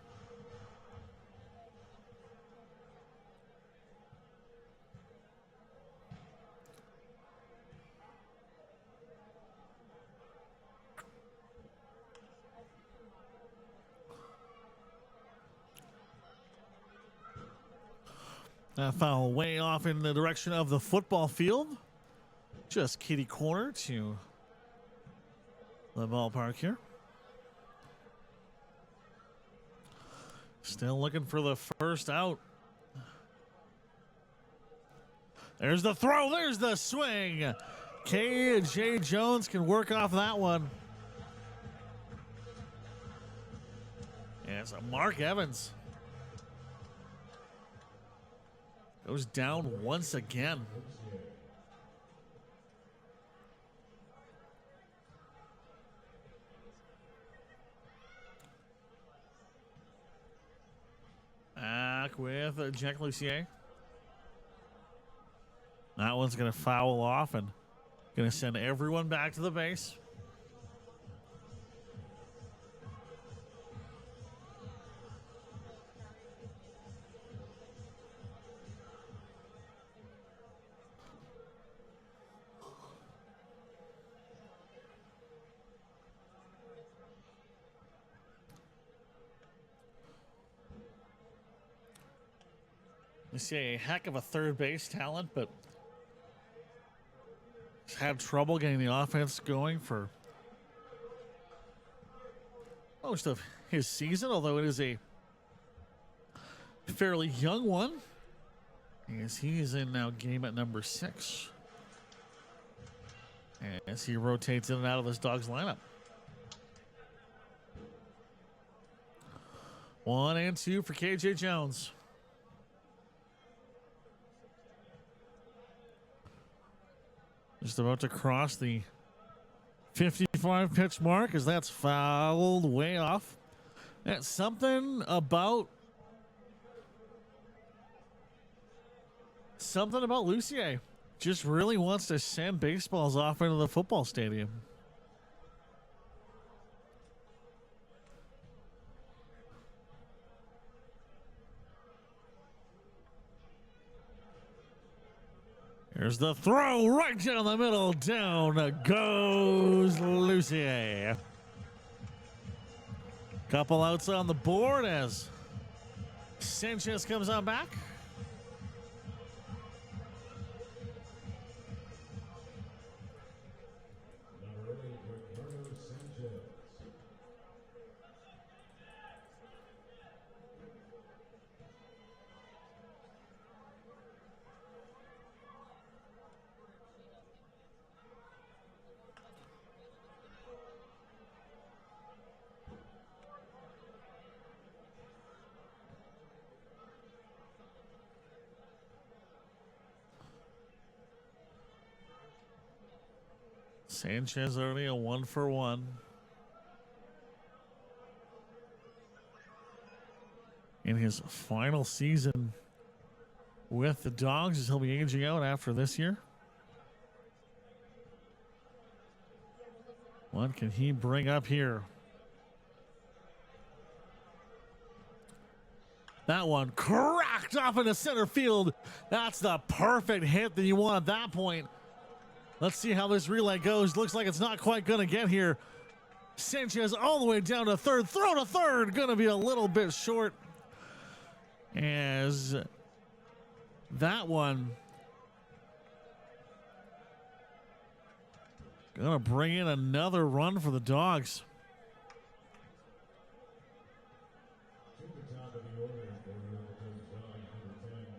That foul way off in the direction of the football field. Just kitty corner to the ballpark here. Still looking for the first out. There's the throw. There's the swing. KJ Jones can work off that one. And it's a Mark Evans. Goes down once again. Back with Jack Lucier. That one's going to foul off and going to send everyone back to the base. You see a heck of a third base talent, but he's had trouble getting the offense going for most of his season, although it is a fairly young one, as he is in now game at number 6 as he rotates in and out of this Dawgs lineup. 1-2 for KJ Jones. Just about to cross the 55 pitch mark as that's fouled way off. That's something about Lucier. Just really wants to send baseballs off into the football stadium. Here's the throw right down the middle. Down goes Lucier. Couple outs on the board as Sanchez comes on back. Sanchez already a 1-for-1. In his final season with the Dawgs, as he'll be aging out after this year. What can he bring up here? That one cracked off into center field. That's the perfect hit that you want at that point. Let's see how this relay goes. Looks like it's not quite going to get here. Sanchez all the way down to third. Throw to third. Going to be a little bit short. As that one going to bring in another run for the Dawgs.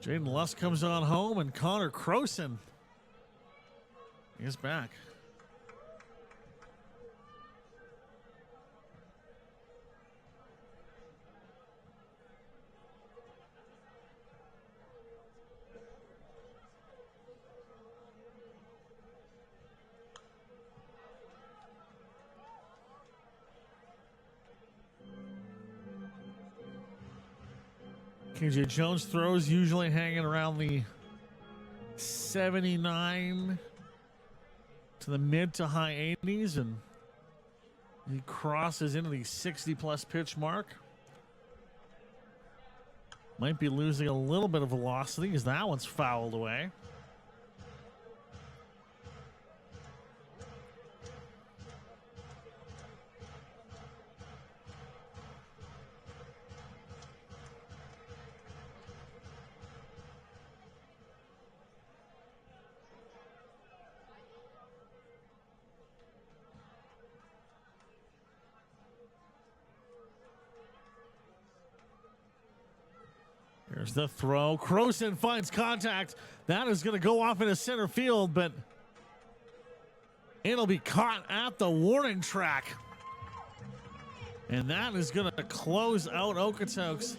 Jaden Lusk comes on home, and Connor Croson is back. KJ Jones throws usually hanging around the 79 to the mid to high 80s, and he crosses into the 60-plus pitch mark. Might be losing a little bit of velocity as that one's fouled away. Here's the throw. Croson finds contact. That is going to go off into center field, but it'll be caught at the warning track. And that is going to close out Okotoks.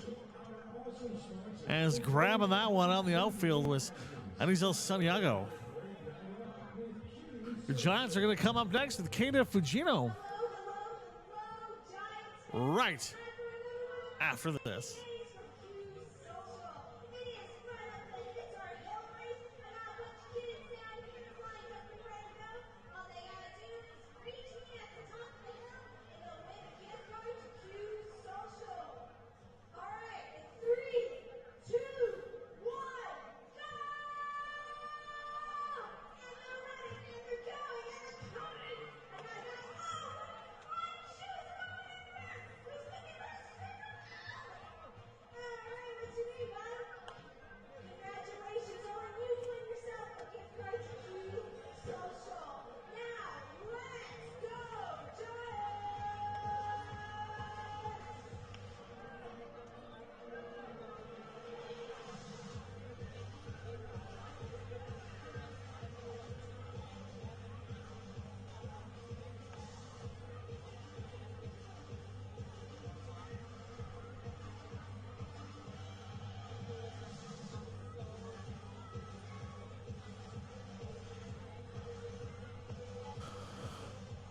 As grabbing that one out in the outfield was Anizel Santiago. The Giants are going to come up next with Keita Fujino. Right after this.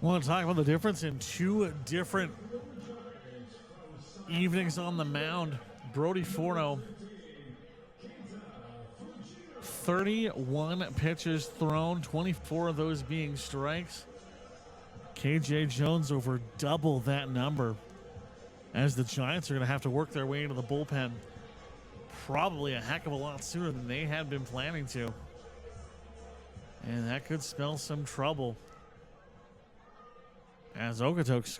I want to talk about the difference in two different evenings on the mound. Brody Forno, 31 pitches thrown, 24 of those being strikes. KJ Jones over double that number, as the Giants are going to have to work their way into the bullpen probably a heck of a lot sooner than they had been planning to. And that could spell some trouble, as Okotoks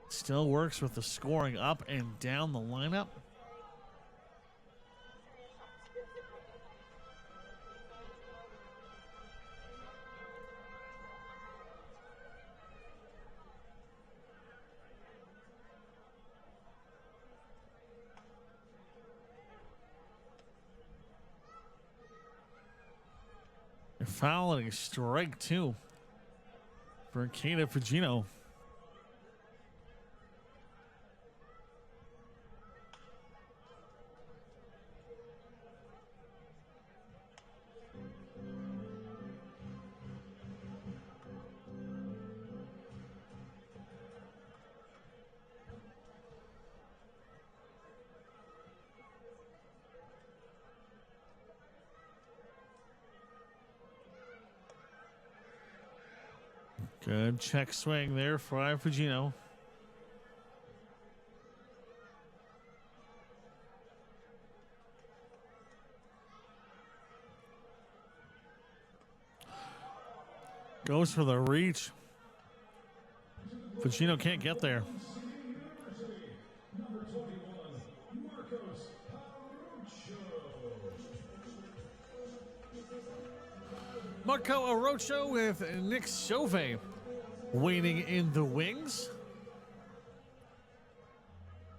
still works with the scoring up and down the lineup. A foul and a strike, too, for Kata Fugino. Good check swing there for Fugino. Goes for the reach. Fugino can't get there. Marco Arocho with Nick Sauve waiting in the wings.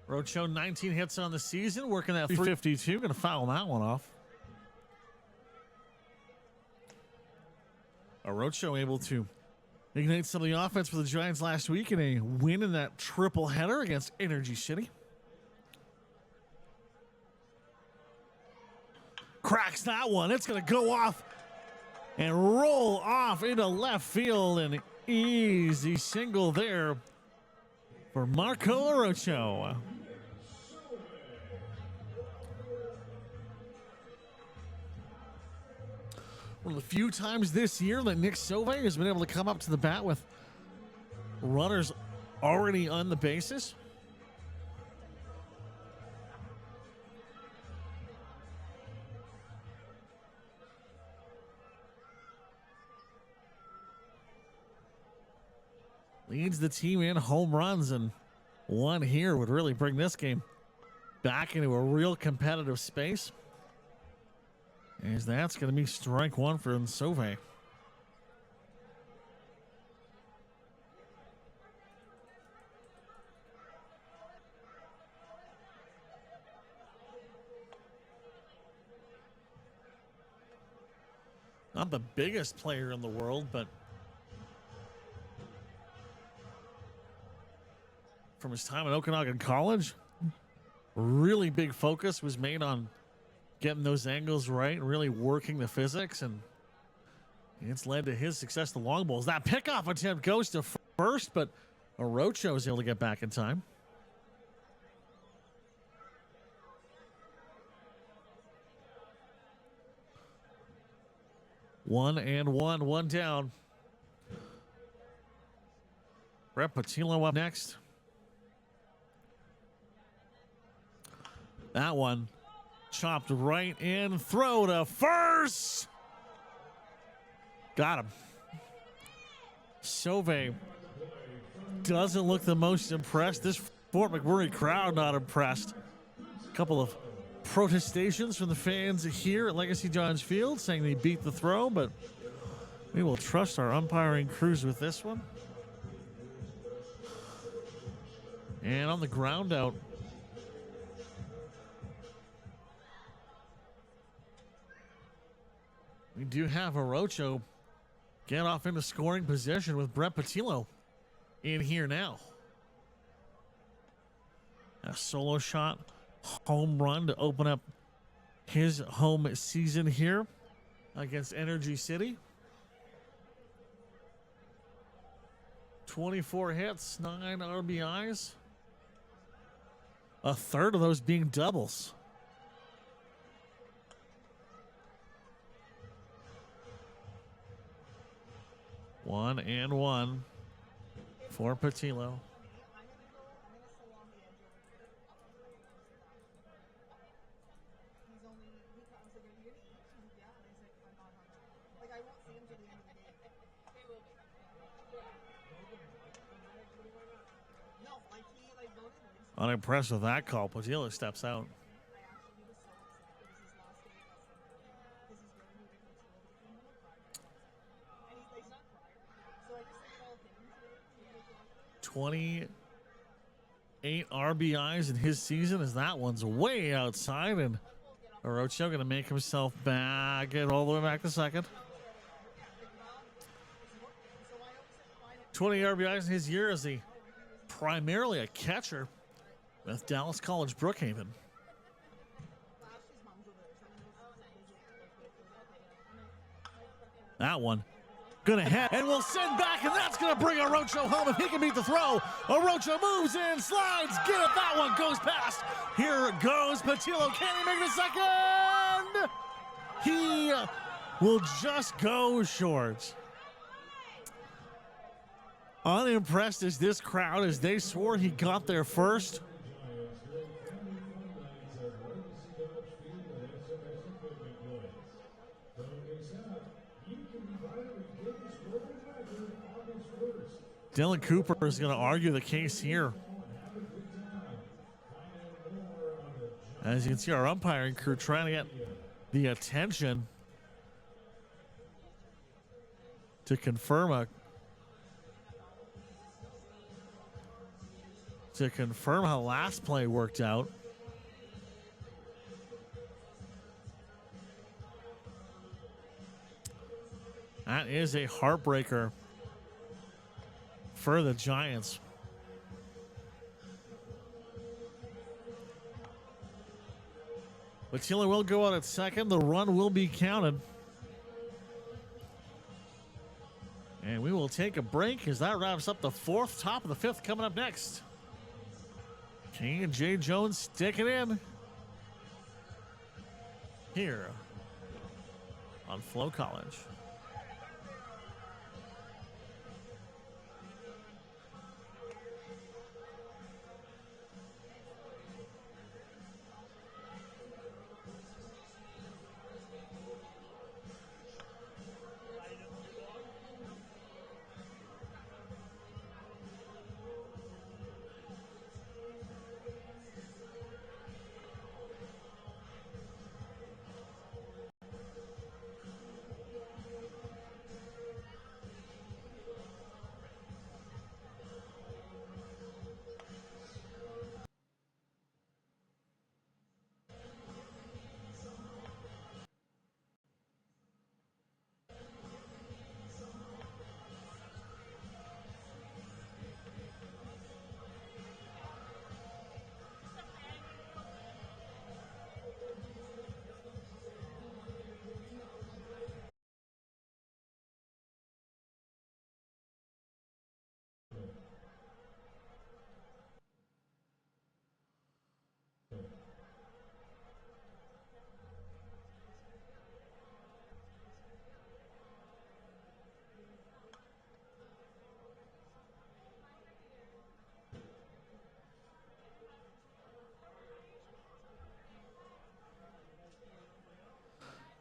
Arocho 19 hits on the season, working at 352. Going to foul that one off. Arocho able to ignite some of the offense for the Giants last week in a win in that triple header against Energy City. Cracks that one. It's going to go off and roll off into left field. An easy single there for Marco Arocho. One of the few times this year that Nick Sauve has been able to come up to the bat with runners already on the bases. Leads the team in home runs, and one here would really bring this game back into a real competitive space, as that's going to be strike one for Sauve. Not the biggest player in the world, but from his time at Okanagan College, really big focus was made on getting those angles right, really working the physics, and it's led to his success, the long balls. That pickoff attempt goes to first, but Arocho is able to get back in time. One down. Brett Patillo up next. That one chopped right in, throw to first. Got him. Sauve doesn't look the most impressed. This Fort McMurray crowd not impressed. A couple of protestations from the fans here at Legacy Johns Field saying they beat the throw, but we will trust our umpiring crews with this one. And on the ground out, we do have Arocho get off into scoring position with Brett Patillo in here now. A solo shot, home run to open up his home season here against Energy City. 24 hits, 9 RBIs. A third of those being doubles. One for Patillo. Unimpressed with that call. Padilla steps out. $28 RBIs in his season as that one's way outside, and Orocho going to make himself back, get all the way back to second. 20 RBIs in his year as primarily a catcher with Dallas College Brookhaven. That one gonna head and will send back, and that's gonna bring Orocho home if he can beat the throw. Orocho moves in, slides, get it. That one goes past. Here it goes. Patillo, can he make the second? He will just go short. Unimpressed is this crowd as they swore he got there first. Dylan Cooper is going to argue the case here. As you can see, our umpiring crew trying to get the attention to confirm how last play worked out. That is a heartbreaker for the Giants. Patilla will go out at second. The run will be counted. And we will take a break as that wraps up the fourth. Top of the fifth coming up next. King and Jay Jones sticking in here on FloCollege.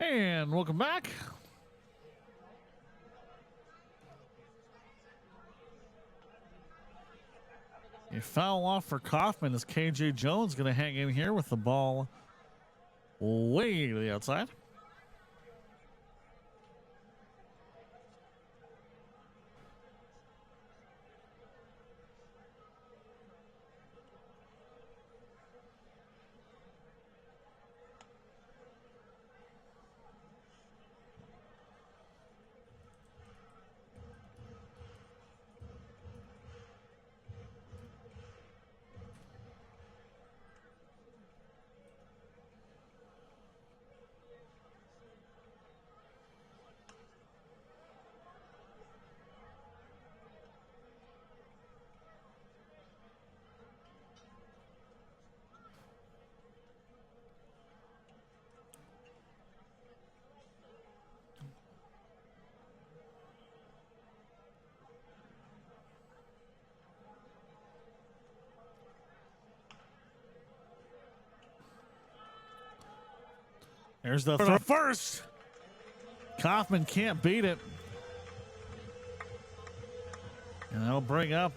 And welcome back. A foul off for Kaufman as KJ Jones going to hang in here with the ball way to the outside. There's the first. Kaufman can't beat it. And that'll bring up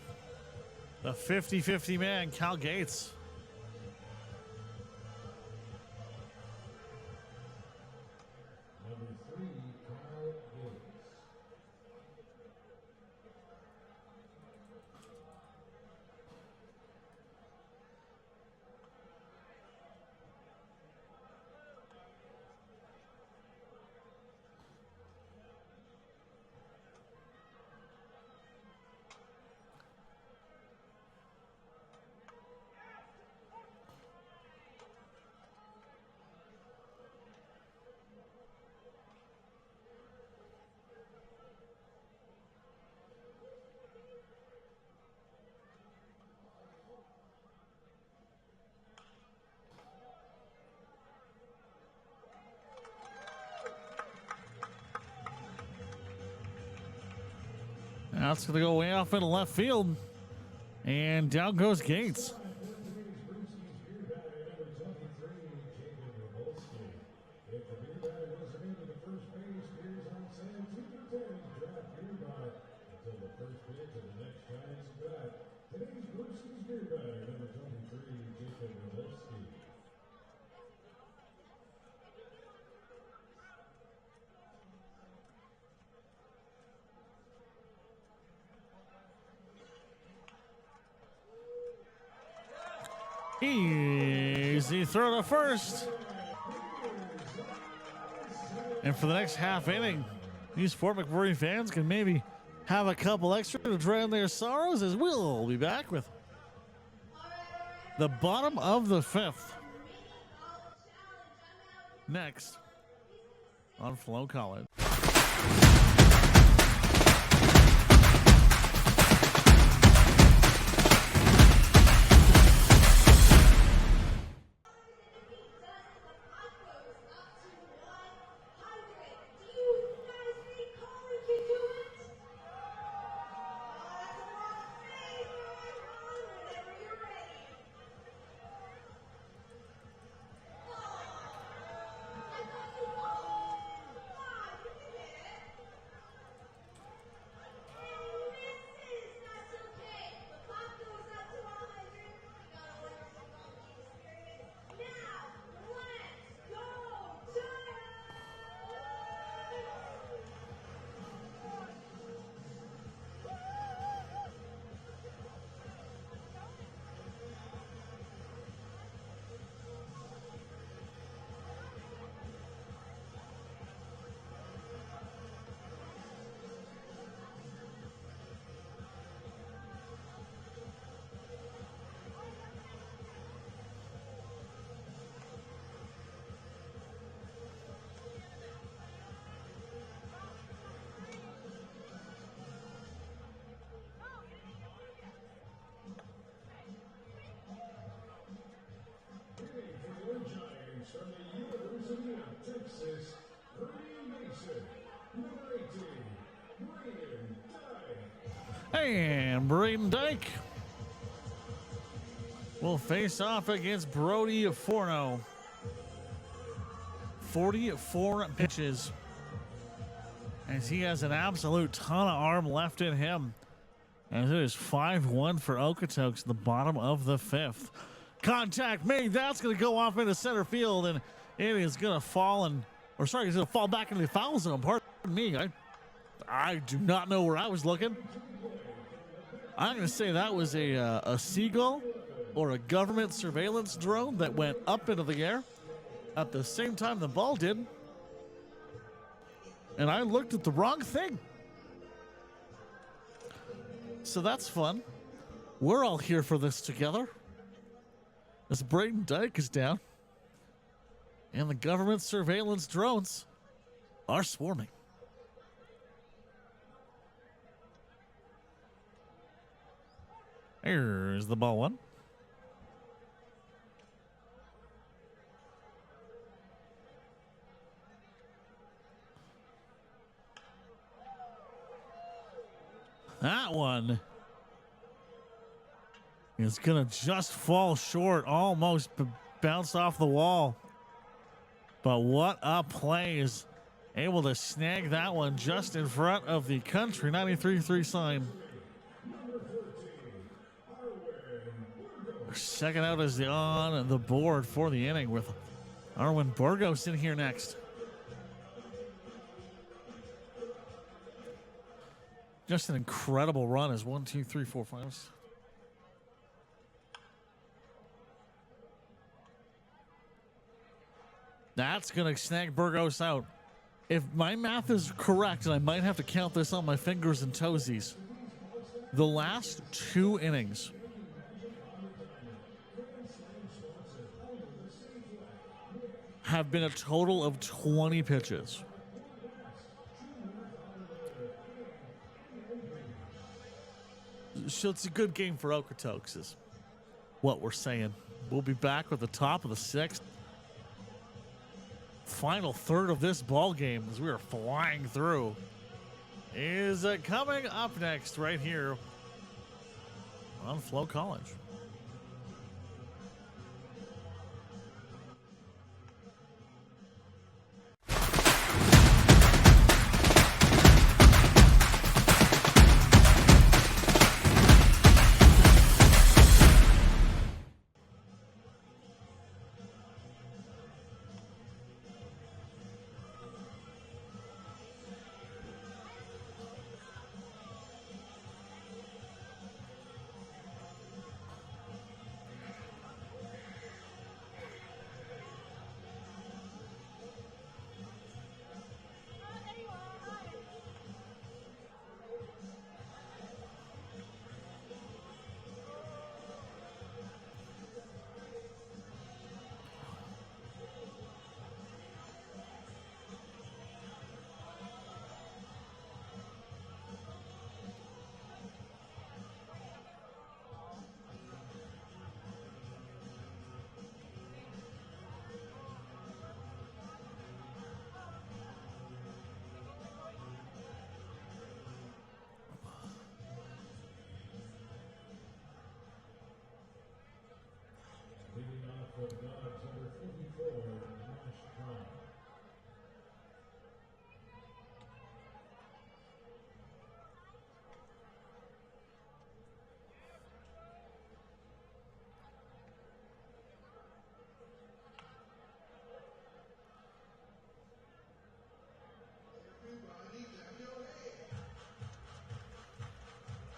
the 50-50 man, Cal Gates. Number 3, Kyle Gates. That's going to go way off into left field. And down goes Gates. Easy throw to first. And for the next half inning, these Fort McMurray fans can maybe have a couple extra to drown their sorrows, as we'll be back with the bottom of the 5th. Next on FloCollege. And Braden Dyke will face off against Brody Forno. 44 pitches, as he has an absolute ton of arm left in him. As it is 5-1 for Okotoks, the bottom of the 5th. Contact made. That's going to go off into center field, and it is going to fall it's going to fall back into the foul zone. Pardon me. I do not know where I was looking. I'm going to say that was a seagull or a government surveillance drone that went up into the air at the same time the ball did. And I looked at the wrong thing. So that's fun. We're all here for this together. As Braden Dyke is down. And the government surveillance drones are swarming. Here's the ball one. That one is going to just fall short, almost bounce off the wall. But what a play as able to snag that one just in front of the country 93-3 sign. Second out is on the board for the inning with Arwen Burgos in here next. Just an incredible run as 1, 2, 3, 4, 5. That's going to snag Burgos out. If my math is correct, and I might have to count this on my fingers and toesies, the last 2 innings have been a total of 20 pitches. So it's a good game for Okotoks is what we're saying. We'll be back with the top of the 6th. Final third of this ball game as we are flying through is coming up next right here on FloCollege. Leading off for the Dawgs, number 54, Nash Crown.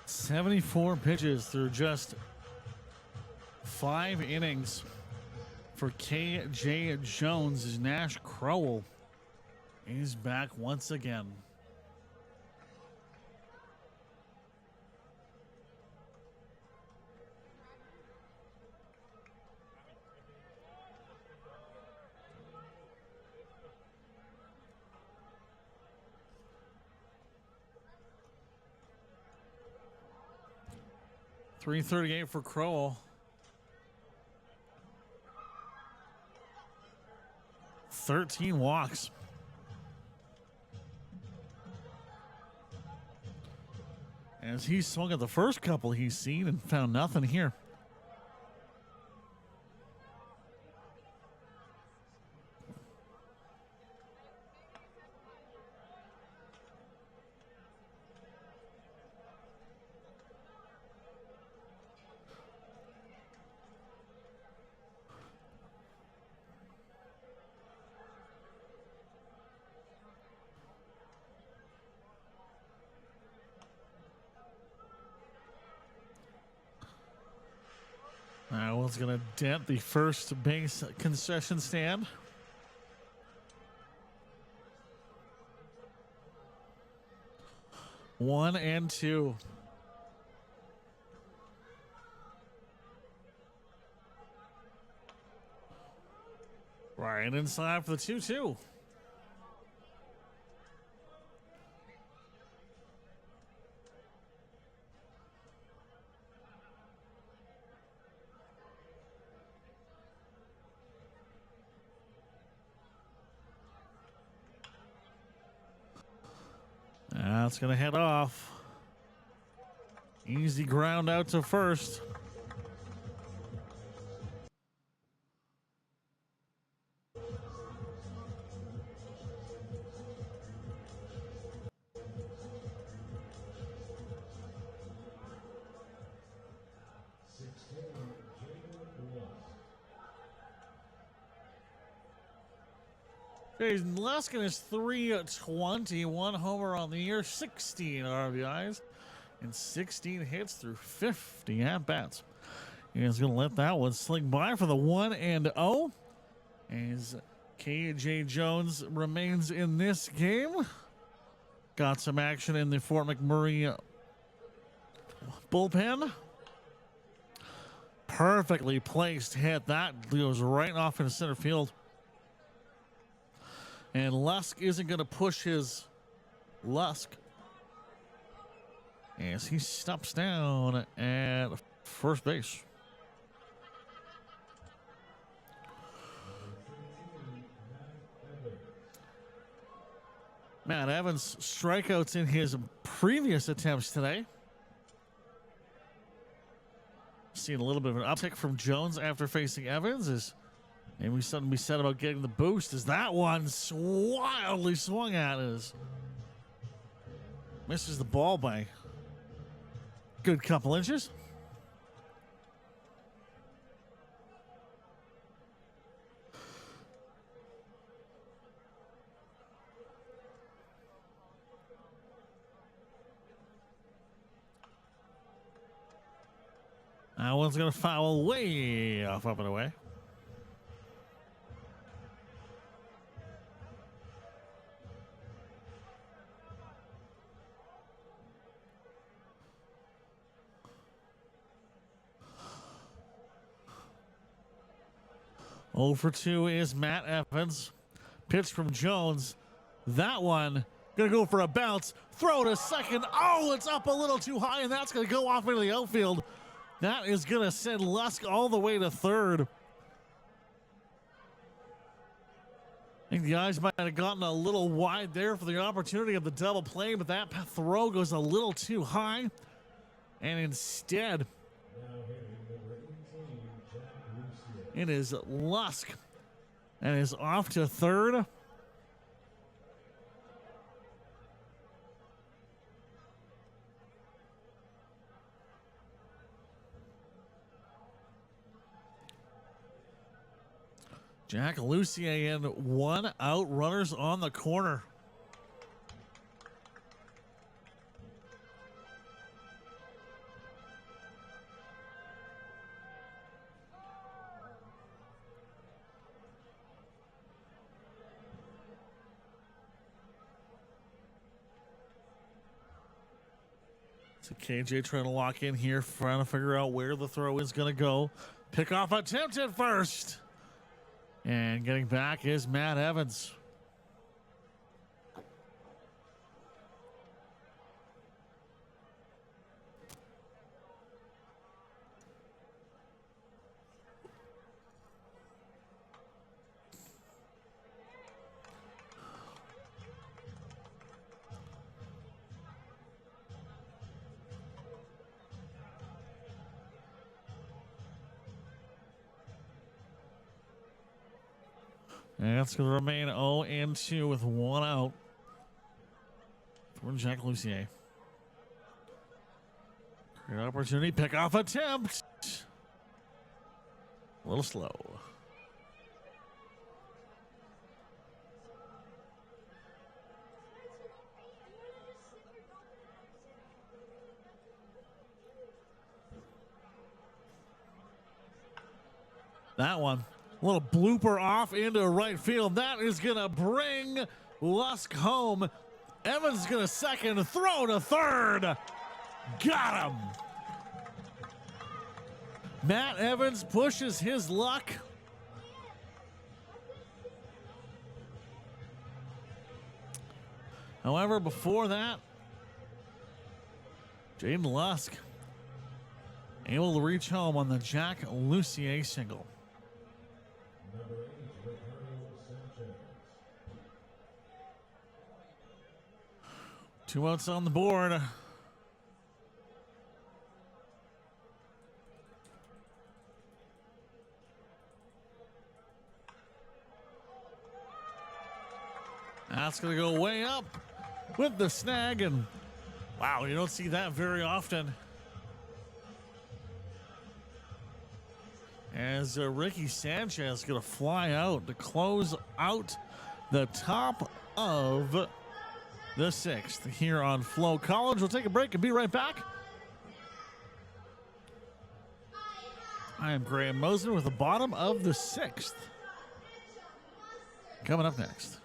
"74 pitches through just 5 innings for K.J. Jones as Nash Crowell is back once again. .338 for Crowell. 13 walks. As he swung at the first couple he's seen and found nothing here. That one's going to dent the first base concession stand. One and two. Right inside for the 2-2. That's going to head off. Easy ground out to first. Jason Lusk is 320, one homer on the year, 16 RBIs, and 16 hits through 50 at-bats. He's going to let that one sling by for the 1-0. As KJ Jones remains in this game. Got some action in the Fort McMurray bullpen. Perfectly placed hit. That goes right off in center field. And Lusk isn't going to push his Lusk as he steps down at first base. Matt Evans strikeouts in his previous attempts today. Seeing a little bit of an uptick from Jones after facing Evans as maybe something we said about getting the boost as that one wildly swung at us. Misses the ball by a good couple inches. That one's going to foul way off up and away. Oh for 2 is Matt Evans. Pitch from Jones. That one going to go for a bounce. Throw to second. Oh, it's up a little too high, and that's going to go off into the outfield. That is going to send Lusk all the way to third. I think the eyes might have gotten a little wide there for the opportunity of the double play, but that throw goes a little too high. And instead, it is Lusk and is off to third. Jack Lucier in, 1 out, runners on the corner. So KJ trying to lock in here, trying to figure out where the throw is going to go. Pickoff attempt at first. And getting back is Matt Evans. And it's going to remain 0-2 with 1 out for Jack Lucier. Great opportunity, pick off attempt. A little slow. That one. A little blooper off into right field. That is going to bring Lusk home. Evans going to second, throw to third. Got him. Matt Evans pushes his luck. However, before that, Jaden Lusk able to reach home on the Jack Lucier single. 2 outs on the board. That's going to go way up with the snag, and wow, you don't see that very often. As Ricky Sanchez is going to fly out to close out the top of the 6th here on FloCollege. We'll take a break and be right back. I am Graham Mosen with the bottom of the 6th. Coming up next.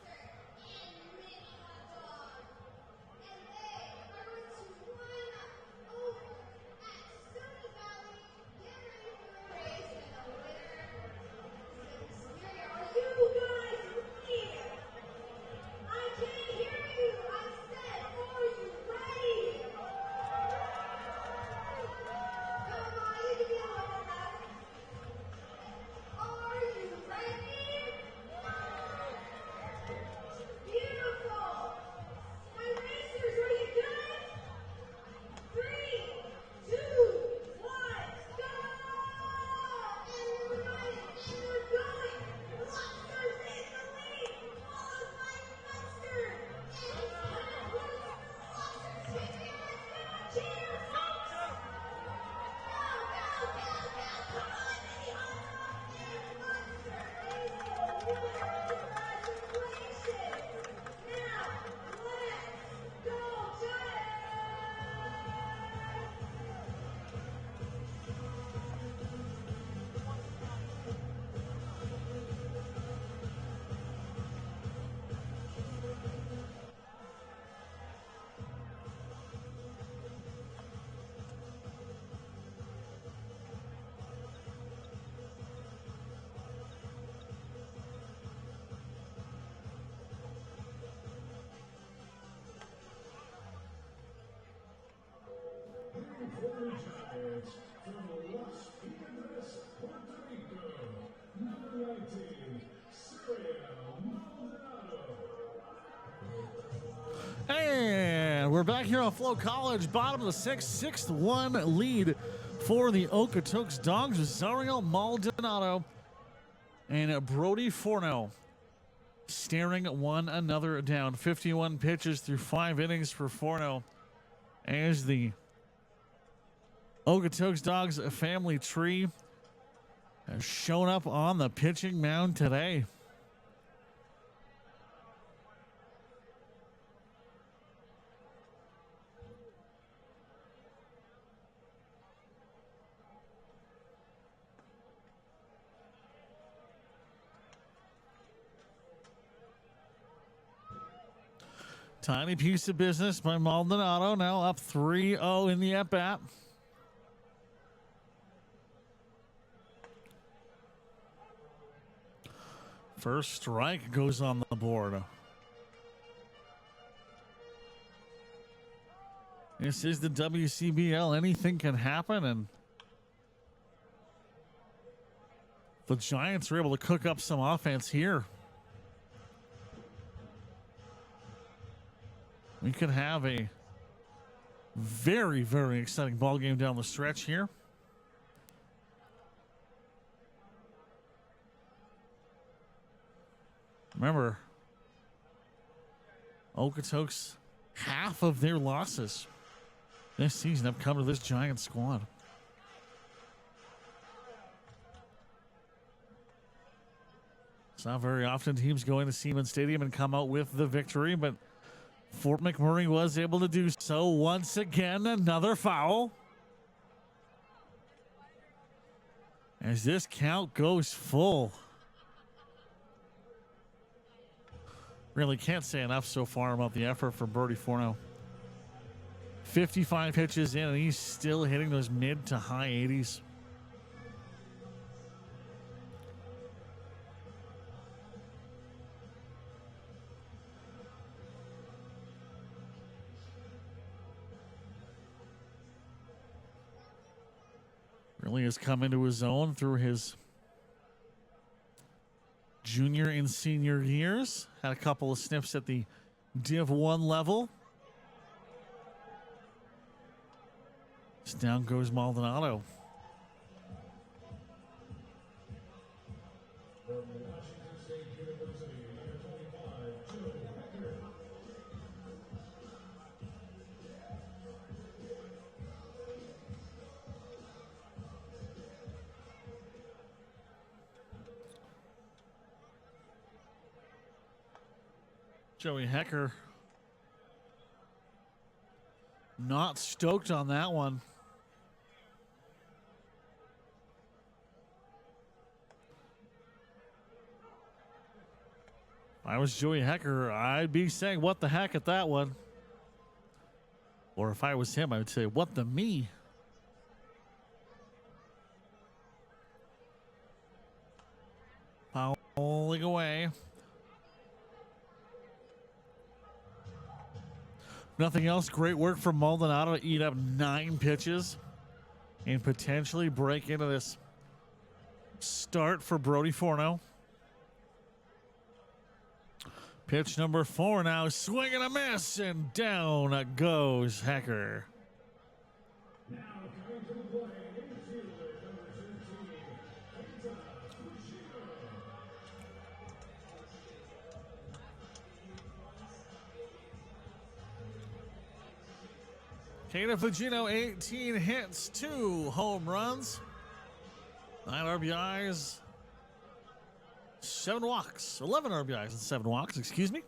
And we're back here on FloCollege, bottom of the 6th, 6-1 lead for the Okotoks Dawgs with Zariel Maldonado and Brody Forno staring one another down. 51 pitches through 5 innings for Forno as the Okotoks Dawgs family tree has shown up on the pitching mound today. Tiny piece of business by Maldonado, now up 3-0 in the at-bat. First strike goes on the board. This is the WCBL. Anything can happen, and the Giants are able to cook up some offense here. We could have a very, very exciting ball game down the stretch here. Remember, Okotoks, half of their losses this season have come to this Giant squad. It's not very often teams go into Siemens Stadium and come out with the victory, but Fort McMurray was able to do so. Once again, another foul. As this count goes full. Really can't say enough so far about the effort from Brody Forno. 55 pitches in, and he's still hitting those mid to high 80s. Really has come into his own through his junior and senior years. Had a couple of sniffs at the Div 1 level. Down goes Maldonado. Joey Hecker not stoked on that one. If I was Joey Hecker, I'd be saying, what the heck at that one. Or if I was him, I would say, what the me? Fouling away. Nothing else. Great work from Maldonado to eat up 9 pitches and potentially break into this start for Brody Forno. Pitch number 4 now, swing and a miss, and down goes Hecker. Now coming to the play, infielder number 13, Keita Fujino, 18 hits, 2 home runs, 9 RBIs, 7 walks, 11 RBIs and 7 walks, excuse me.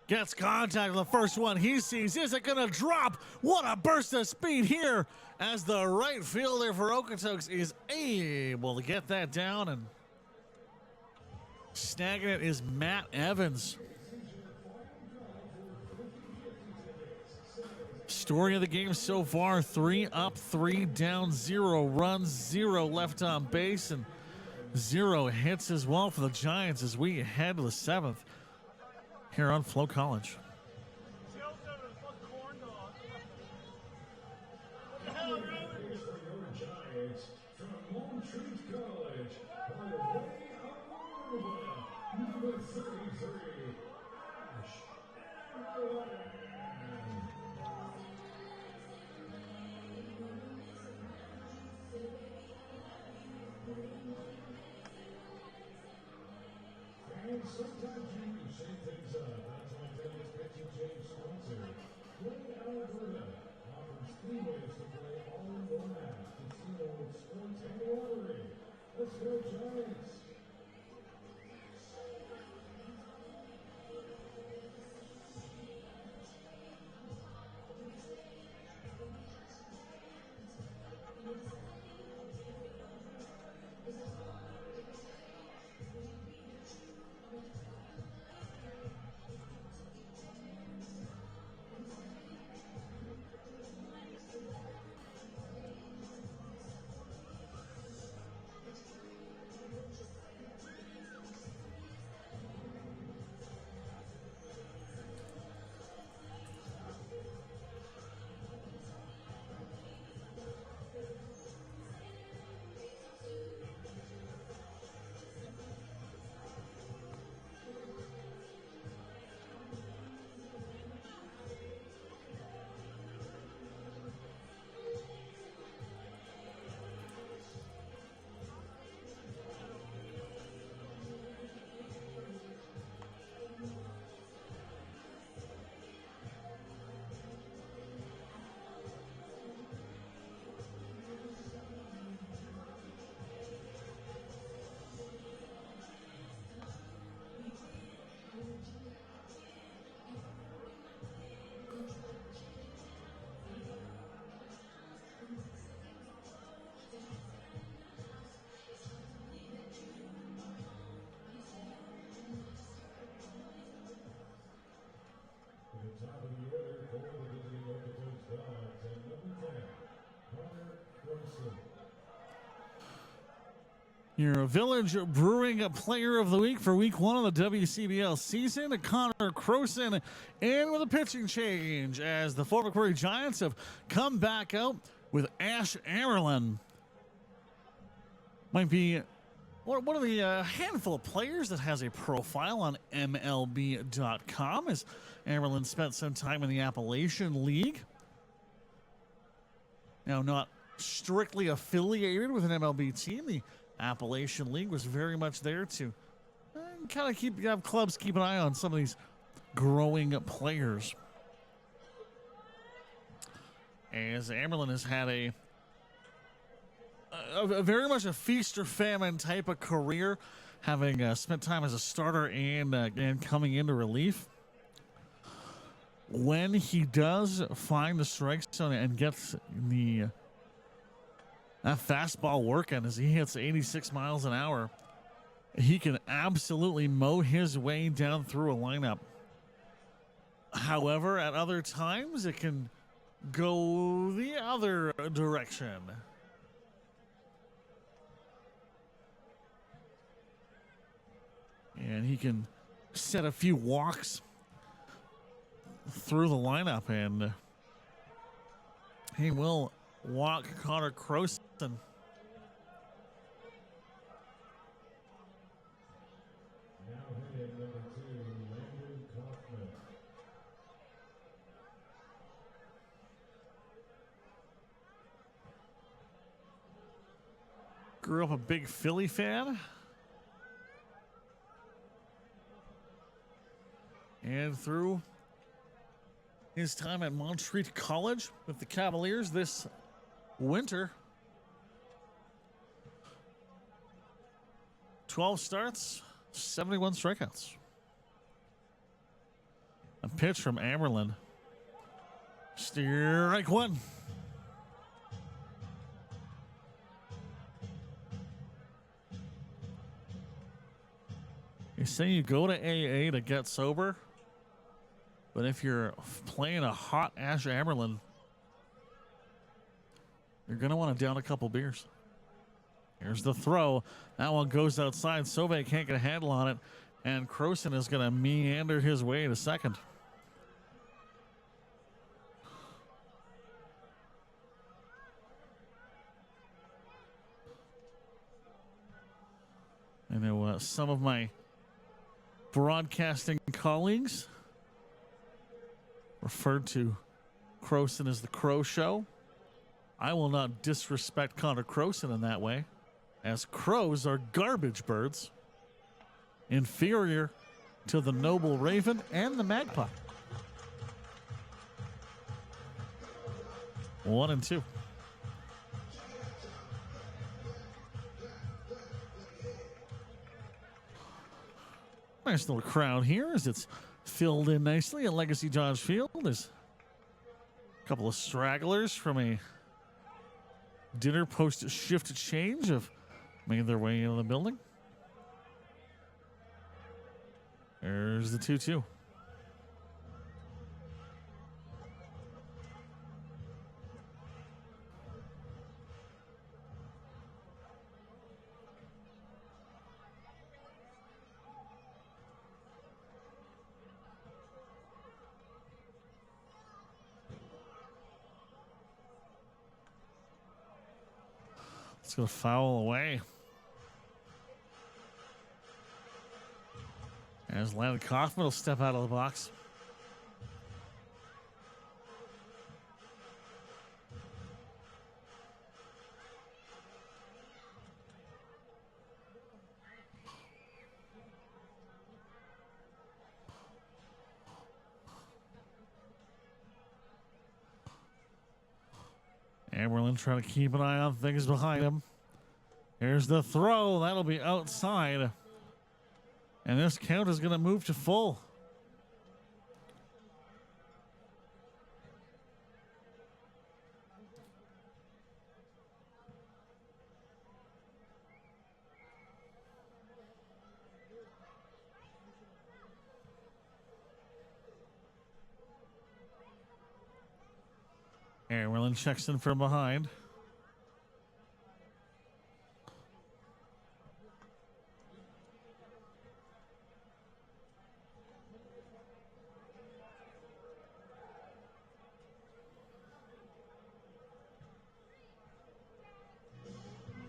Gets contact on the first one he sees. Is it going to drop? What a burst of speed here as the right fielder for Okotoks is able to get that down, and snagging it is Matt Evans. Story of the game so far, 3 up, 3 down, 0 runs, 0 left on base, and 0 hits as well for the Giants as we head to the 7th here on FloCollege. Giants from Montreat College, by way of Alberta, number 33, and sometimes you can shake things up. That's why today's pitching change sponsor, Play Alberta, offers 3 ways to play all in one app: casino, sports, and lottery. Let's go Giants! Top of the order for the visiting Okotoks Dawgs, and number 10, Connor Croson. Your Village Brewing Player of the Week for Week 1 of the WCBL season, Connor Croson, in with a pitching change as the Fort McMurray Giants have come back out with Ash Amerlin. Might be one of the handful of players that has a profile on MLB.com, as Amerlin spent some time in the Appalachian League. Now, not strictly affiliated with an MLB team, the Appalachian League was very much there to kind of have clubs keep an eye on some of these growing players. As Amerlin has had a very much a feast or famine type of career, having spent time as a starter and coming into relief. When he does find the strike zone and gets that fastball working as he hits 86 miles an hour, he can absolutely mow his way down through a lineup. However, at other times, it can go the other direction. And he can set a few walks through the lineup, and he will walk Connor Croson. Grew up a big Philly fan. And through his time at Montreat College with the Cavaliers this winter, 12 starts, 71 strikeouts. A pitch from Amerlin. Strike one. You say you go to AA to get sober, but if you're playing a hot Ash Amerlin, you're going to want to down a couple beers. Here's the throw. That one goes outside. Sauvé can't get a handle on it, and Croson is going to meander his way to second. I know some of my broadcasting colleagues referred to Croson as the Crow Show. I will not disrespect Connor Croson in that way, as crows are garbage birds, inferior to the noble raven and the magpie. 1-2. Nice little crowd here as it's filled in nicely at Legacy Dodge Field. There's a couple of stragglers from a dinner post-shift change have made their way into the building. There's the 2-2. Let's go foul away. As Landon Kaufman will step out of the box. Amerlin trying to keep an eye on things behind him. Here's the throw. That'll be outside. And this count is going to move to full. Amerlin checks in from behind.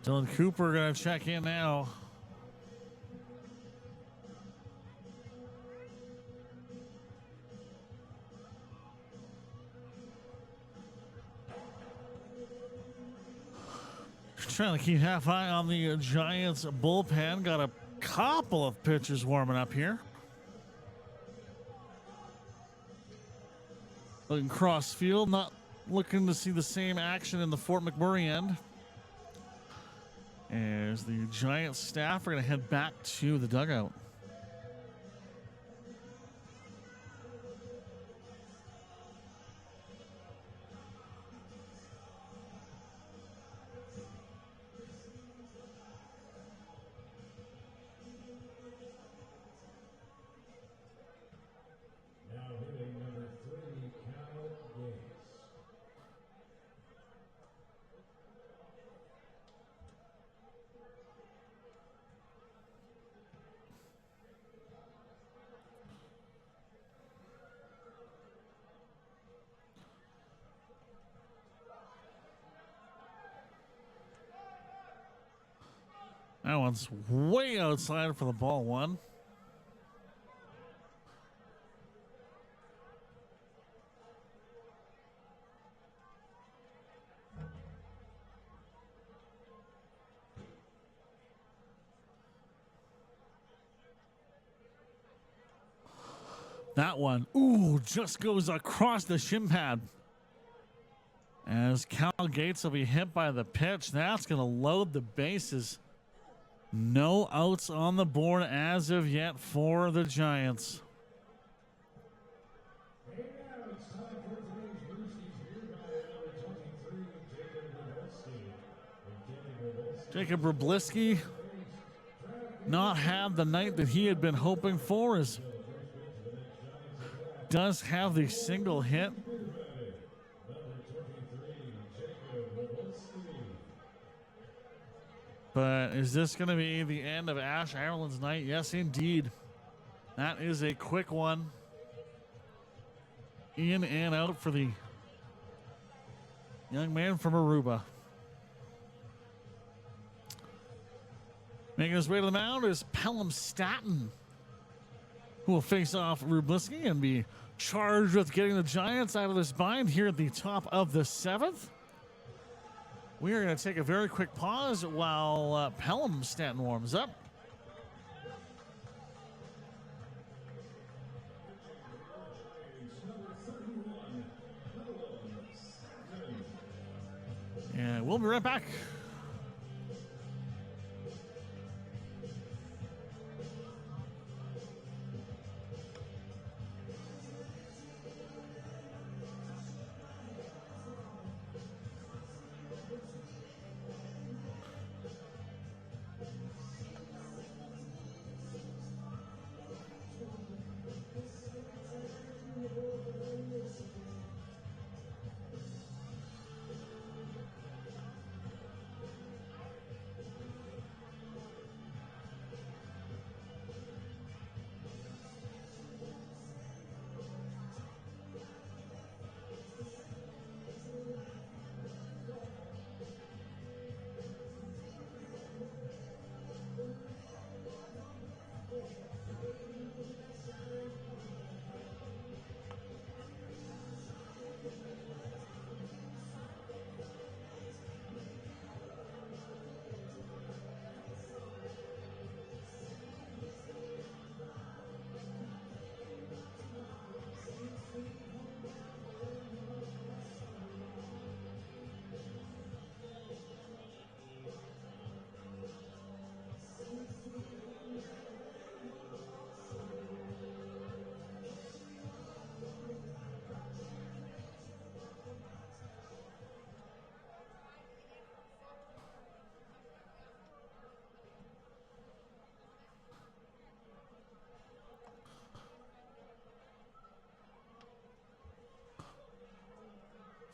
Dylan Cooper going to check in now. Trying to keep half eye on the Giants bullpen. Got a couple of pitchers warming up here. Looking cross field, not looking to see the same action in the Fort McMurray end. As the Giants staff are going to head back to the dugout. Now hitting number 3, Cal Gates. That one's way outside for the ball one. That one, ooh, just goes across the shin pad. As Cal Gates will be hit by the pitch, that's going to load the bases. No outs on the board as of yet for the Giants. And now it's time for today's Brewskis here by number 23, Jacob Roblisky not had the night that he had been hoping for, as does have the single hit. But is this going to be the end of Ash Ireland's night? Yes, indeed. That is a quick one. In and out for the young man from Aruba. Making his way to the mound is Pelham Staton, who will face off Roblisky and be charged with getting the Giants out of this bind here at the top of the 7th. We are going to take a very quick pause while Pelham Staton warms up. And we'll be right back.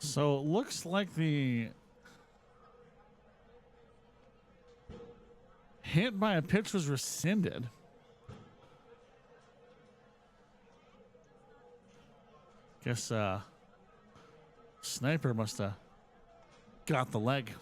So it looks like the hit by a pitch was rescinded. Guess Sniper must have got the leg.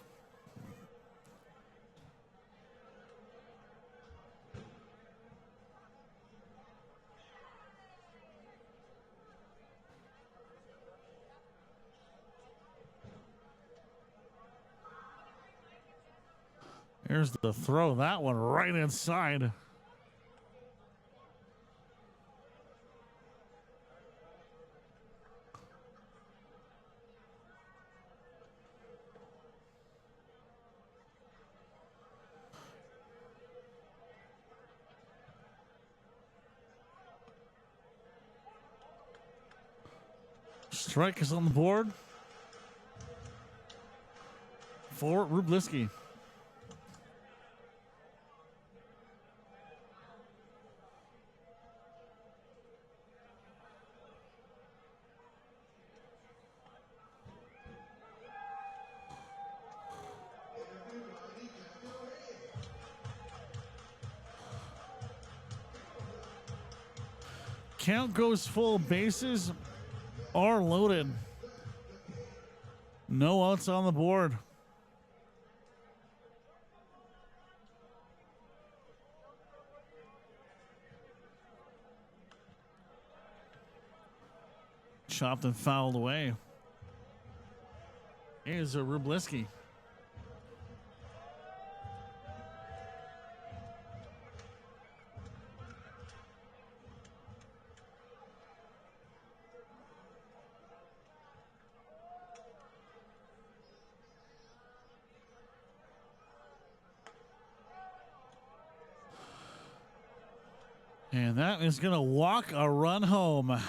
Here's the throw. That one right inside. Strike is on the board for Rubliski. Count goes full, bases are loaded. No outs on the board. Chopped and fouled away. Here's a Rubliski. And that is going to walk a run home.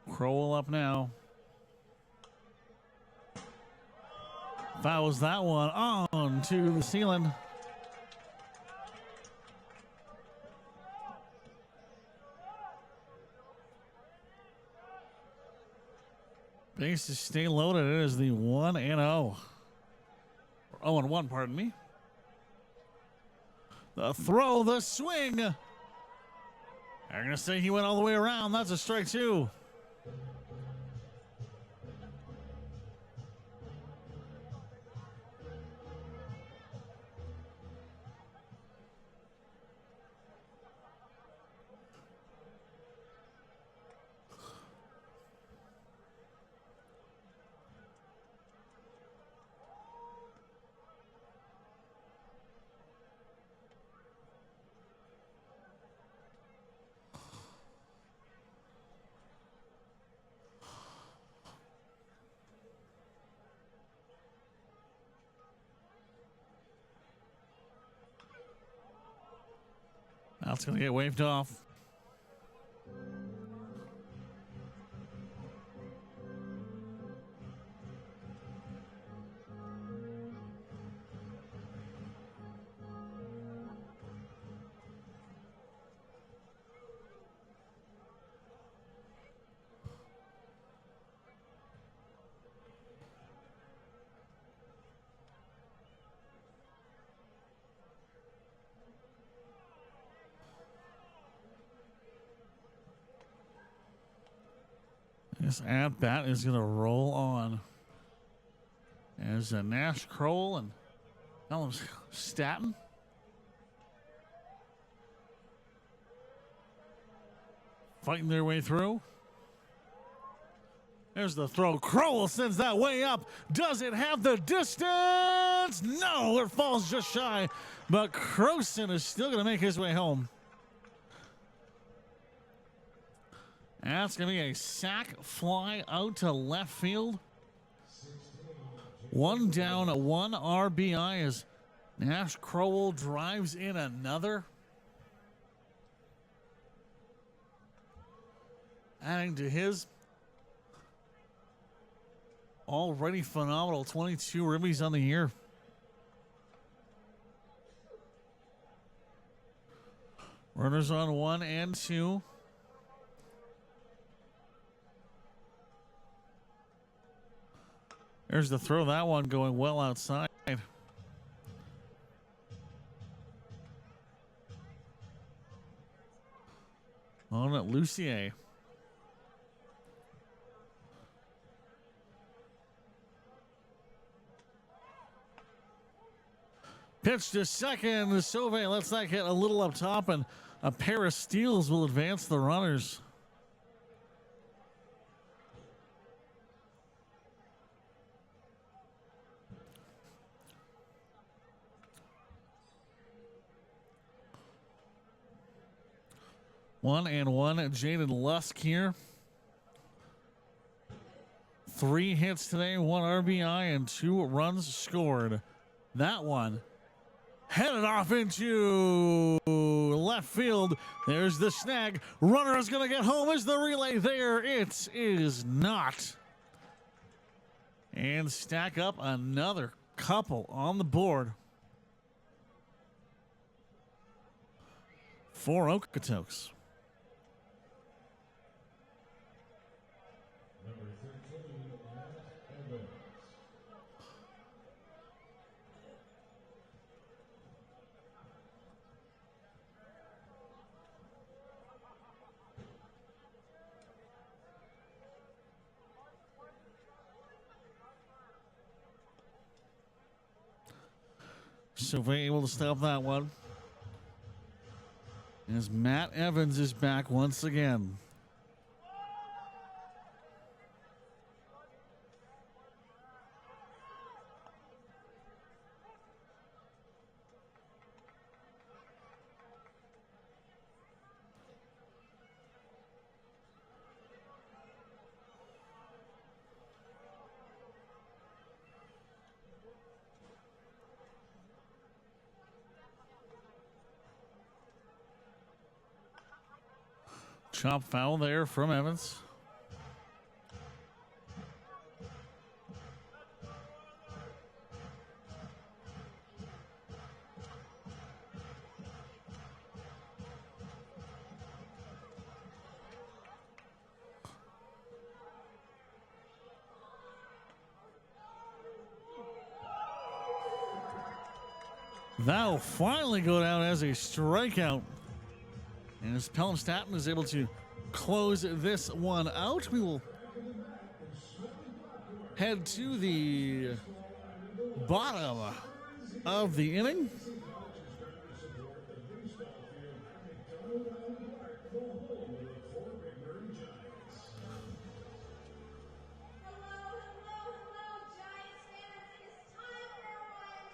Crowell up now. Fouls that one on to the ceiling. Bases stay loaded. It is the 1-0. 0-1, pardon me. The throw, the swing. They're going to say he went all the way around. That's a strike two. That's going to get waved off. This at bat is going to roll on as Nash, Crowell, and Ellis Staton. Fighting their way through. There's the throw. Crowell sends that way up. Does it have the distance? No, it falls just shy. But Croson is still going to make his way home. That's going to be a sac fly out to left field. One down, one RBI as Nash Crowell drives in another. Adding to his already phenomenal 22 ribbies on the year. Runners on 1 and 2. There's the throw. That one going well outside. On at Lucier. Pitch to second. Sauvé lets that get a little up top, and a pair of steals will advance the runners. 1-1. Jaden Lusk here. 3 hits today, 1 RBI, and 2 runs scored. That one headed off into left field. There's the snag. Runner is going to get home. Is the relay there? It is not. And stack up another couple on the board for Okotoks. Number 13, Matt Evans. Survey able to stop that one. As Matt Evans is back once again. Chop foul there from Evans. That'll finally go down as a strikeout. And as Pelham Staton is able to close this one out, we will head to the bottom of the inning.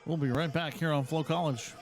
We'll be right back here on FloCollege.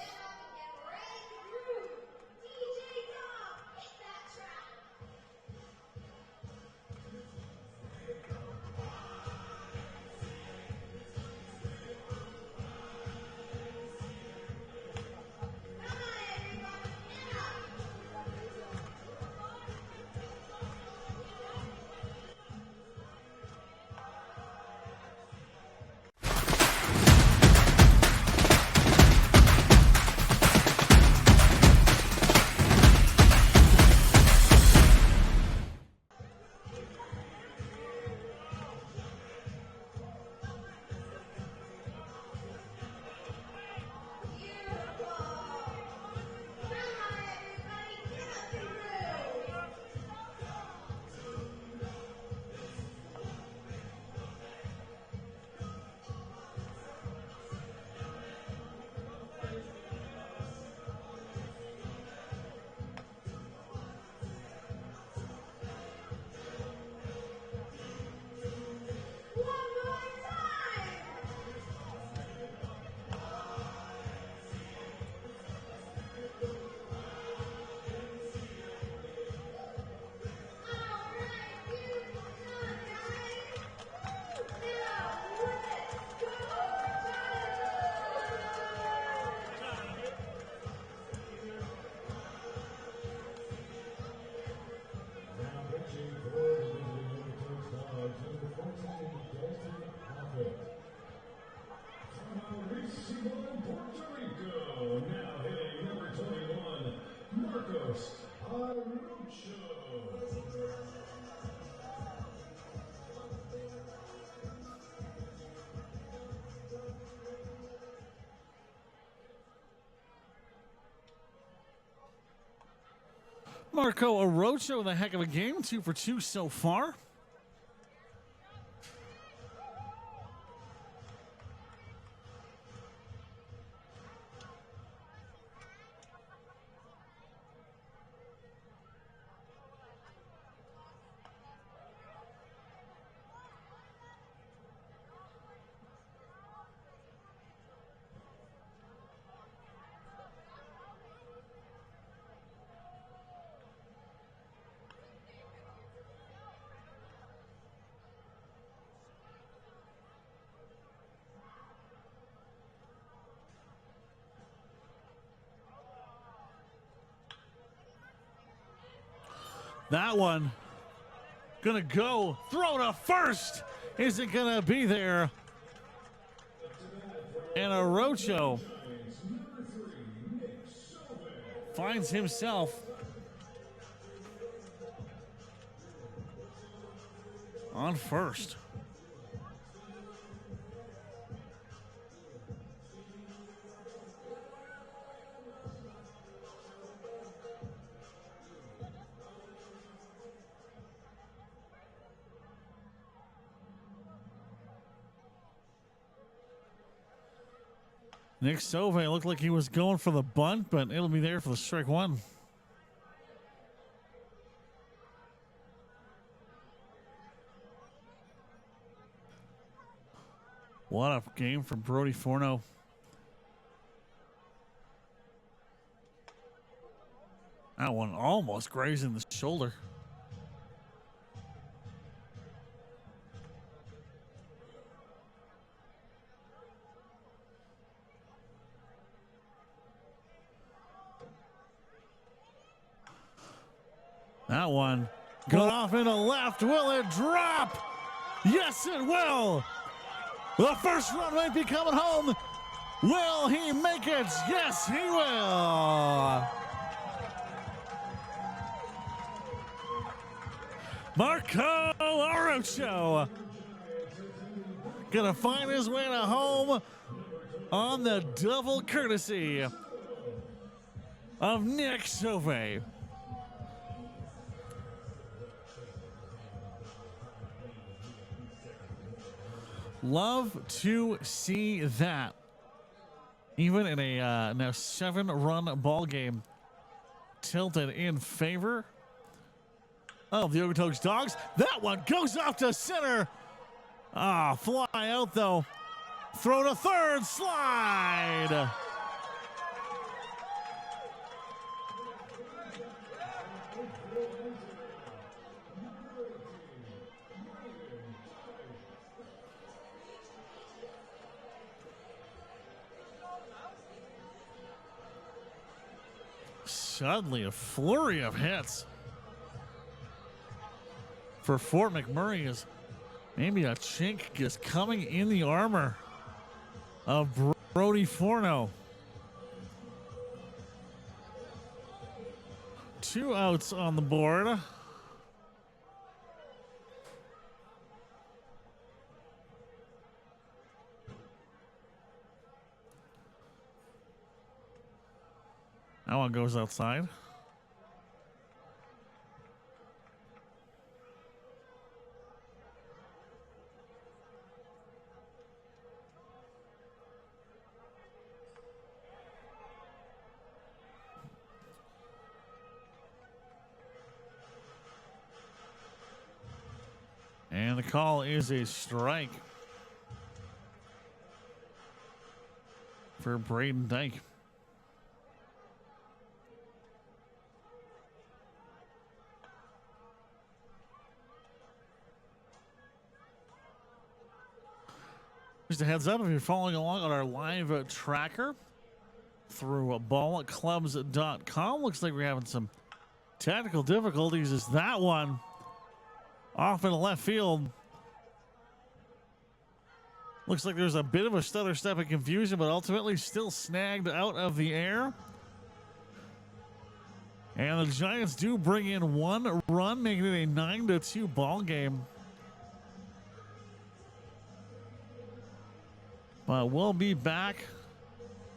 Marco Arocho with a heck of a game, 2 for 2 so far. That one gonna go. Throw to first. Is it gonna be there? And Arocho finds himself on first. Nick Sauvé looked like he was going for the bunt, but it'll be there for the strike one. What a game from Brody Forno. That one almost grazing the shoulder. That one going off into left. Will it drop? Yes, it will. The first run might be coming home. Will he make it? Yes, he will. Marco Arocho gonna find his way to home on the double courtesy of Nick Sauvé. Love to see that. Even in a now 7-run ball game, tilted in favor of the Okotoks Dawgs. That one goes off to center. Fly out though. Throw to third, slide. Suddenly a flurry of hits for Fort McMurray is maybe a chink is coming in the armor of Brody Forno. 2 outs on the board. That one goes outside. And the call is a strike for Braden Dyke. Just a heads up, if you're following along on our live tracker through ballclubs.com, looks like we're having some technical difficulties. Is that one off in the left field? Looks like there's a bit of a stutter step of confusion, but ultimately still snagged out of the air. And the Giants do bring in 1 run, making it a 9-2 ball game. But we'll be back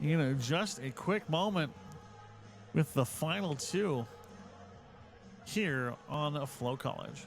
in just a quick moment with the final 2 here on FloCollege.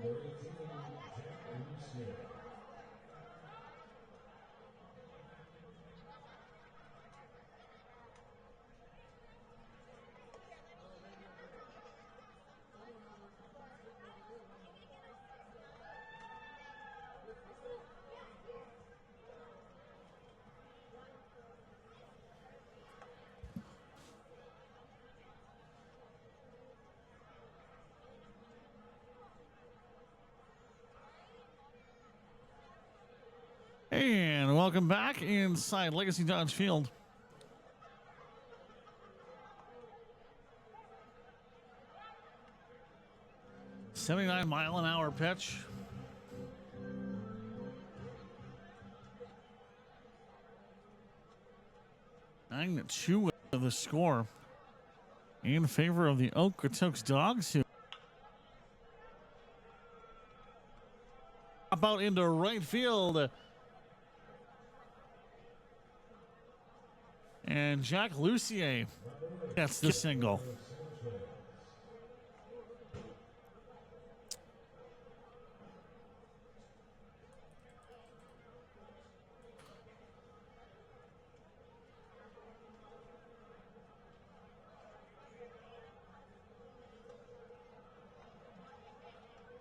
Number 18, Jack Lucia. And welcome back inside Legacy Dodge Field. $79-mile-an-hour pitch. Nine to 2 with the score in favor of the Okotoks Dawgs, who up out into right field. And Jack Lucier gets the single.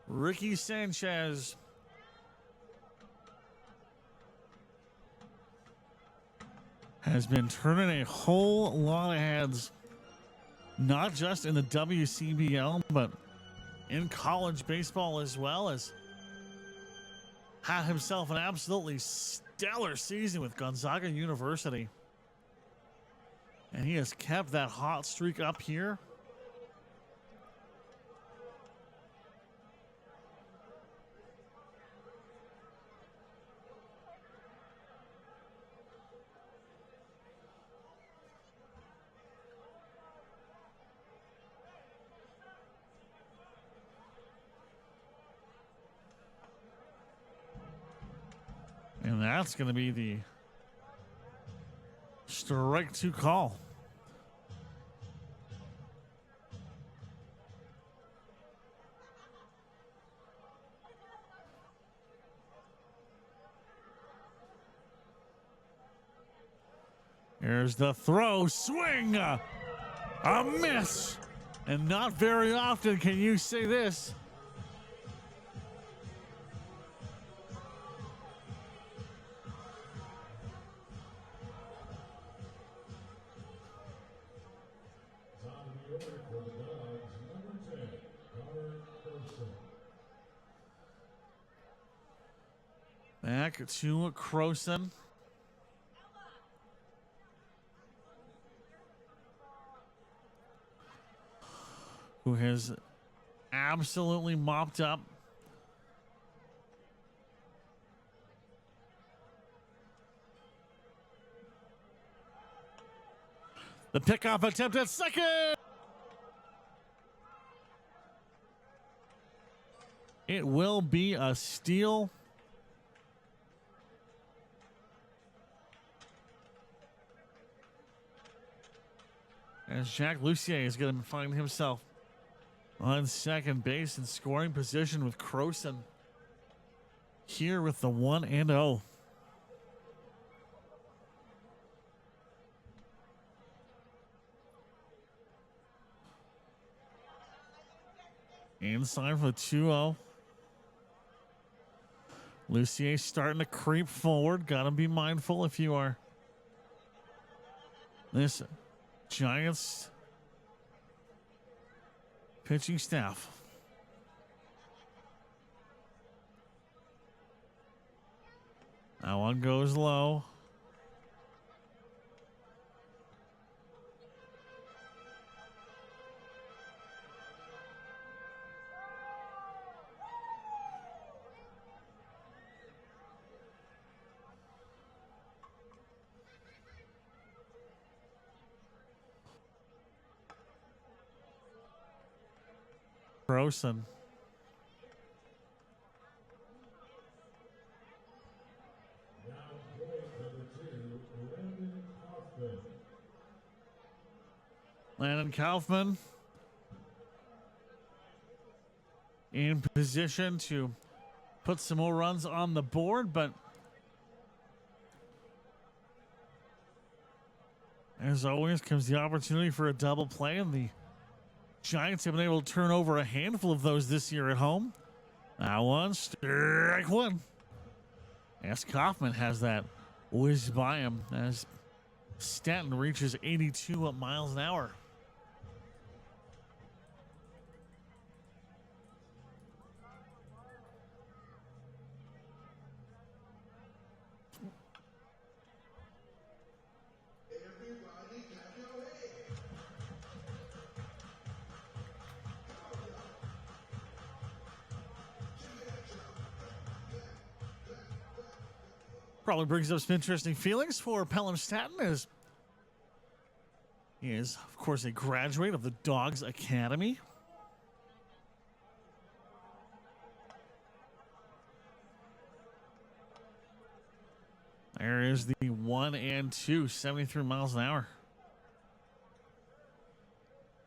Ricky Sanchez has been turning a whole lot of heads, not just in the WCBL, but in college baseball as well, as had himself an absolutely stellar season with Gonzaga University. And he has kept that hot streak up here. And that's going to be the strike 2 call. Here's the throw, swing, a miss. And not very often can you say this. Back to Croson. Who has absolutely mopped up the pickoff attempt at second. It will be a steal. As Jack Lucier is going to find himself on second base in scoring position with Croson here with the 1-0. Inside for the 2-0. Lucier starting to creep forward. Gotta be mindful if you are this Giants pitching staff. That one goes low. Croson. Landon Kaufman in position to put some more runs on the board, but as always comes the opportunity for a double play, and the Giants have been able to turn over a handful of those this year at home. Now one, strike one. As Kaufman has that whiz by him as Stanton reaches 82 miles an hour. Probably brings up some interesting feelings for Pelham Stanton, as he is, of course, a graduate of the Dawgs Academy. There is the 1-2, 73 miles an hour.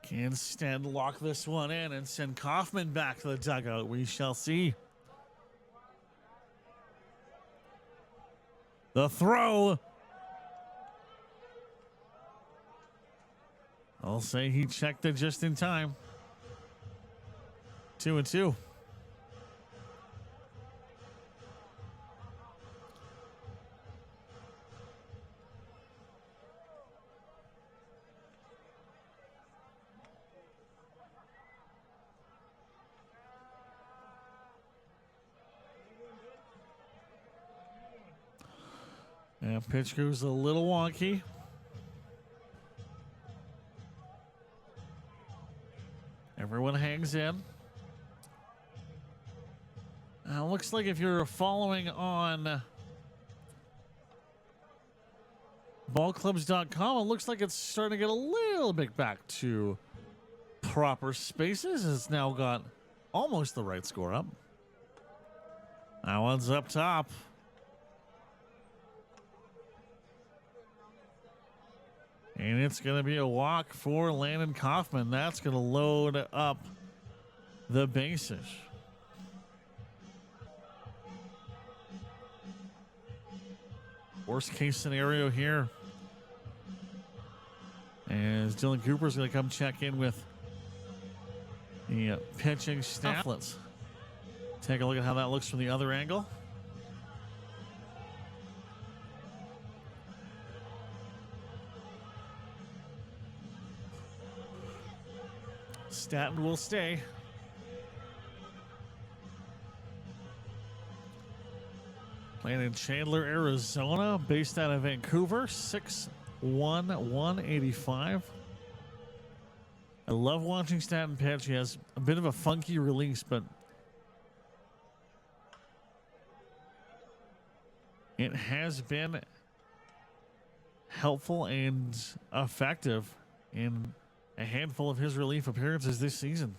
Can Stanton lock this one in and send Kaufman back to the dugout? We shall see. The throw. I'll say he checked it just in time. 2-2. And pitch goes a little wonky. Everyone hangs in. Looks like if you're following on ballclubs.com, it looks like it's starting to get a little bit back to proper spaces. It's now got almost the right score up. That one's up top. And it's going to be a walk for Landon Kaufman. That's going to load up the bases. Worst case scenario here, as Dylan Cooper's going to come check in with the pitching staff. Let's take a look at how that looks from the other angle. Stanton will stay. Playing in Chandler, Arizona, based out of Vancouver, 6'1", 185. I love watching Stanton pitch. He has a bit of a funky release, but it has been helpful and effective in a handful of his relief appearances this season.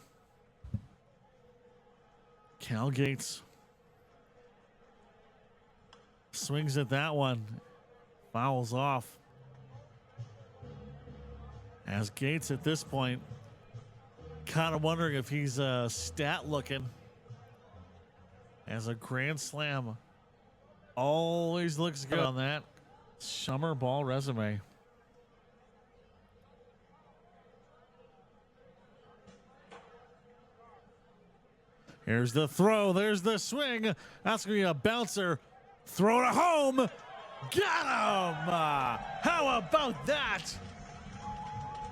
Cal Gates swings at that one, fouls off. As Gates at this point, kind of wondering if he's stat looking, as a grand slam always looks good on that summer ball resume. Here's the throw. There's the swing. That's going to be a bouncer. Throw to home. Got him. How about that?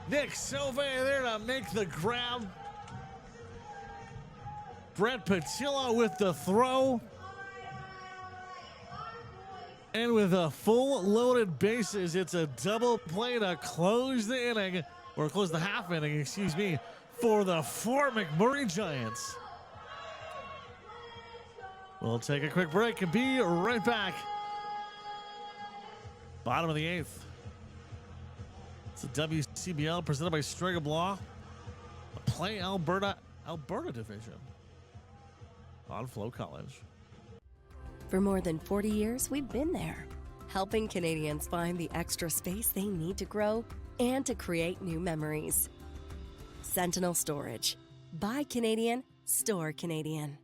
Nick Silva there to make the grab. Brett Patillo with the throw. And with a full loaded bases, it's a double play to close the inning, or close the half inning, excuse me, for the Fort McMurray Giants. We'll take a quick break and be right back. Bottom of the 8th. It's the WCBL presented by Strega Blah. The Play Alberta division on FloCollege. For more than 40 years, we've been there, helping Canadians find the extra space they need to grow and to create new memories. Sentinel Storage. Buy Canadian, Store Canadian.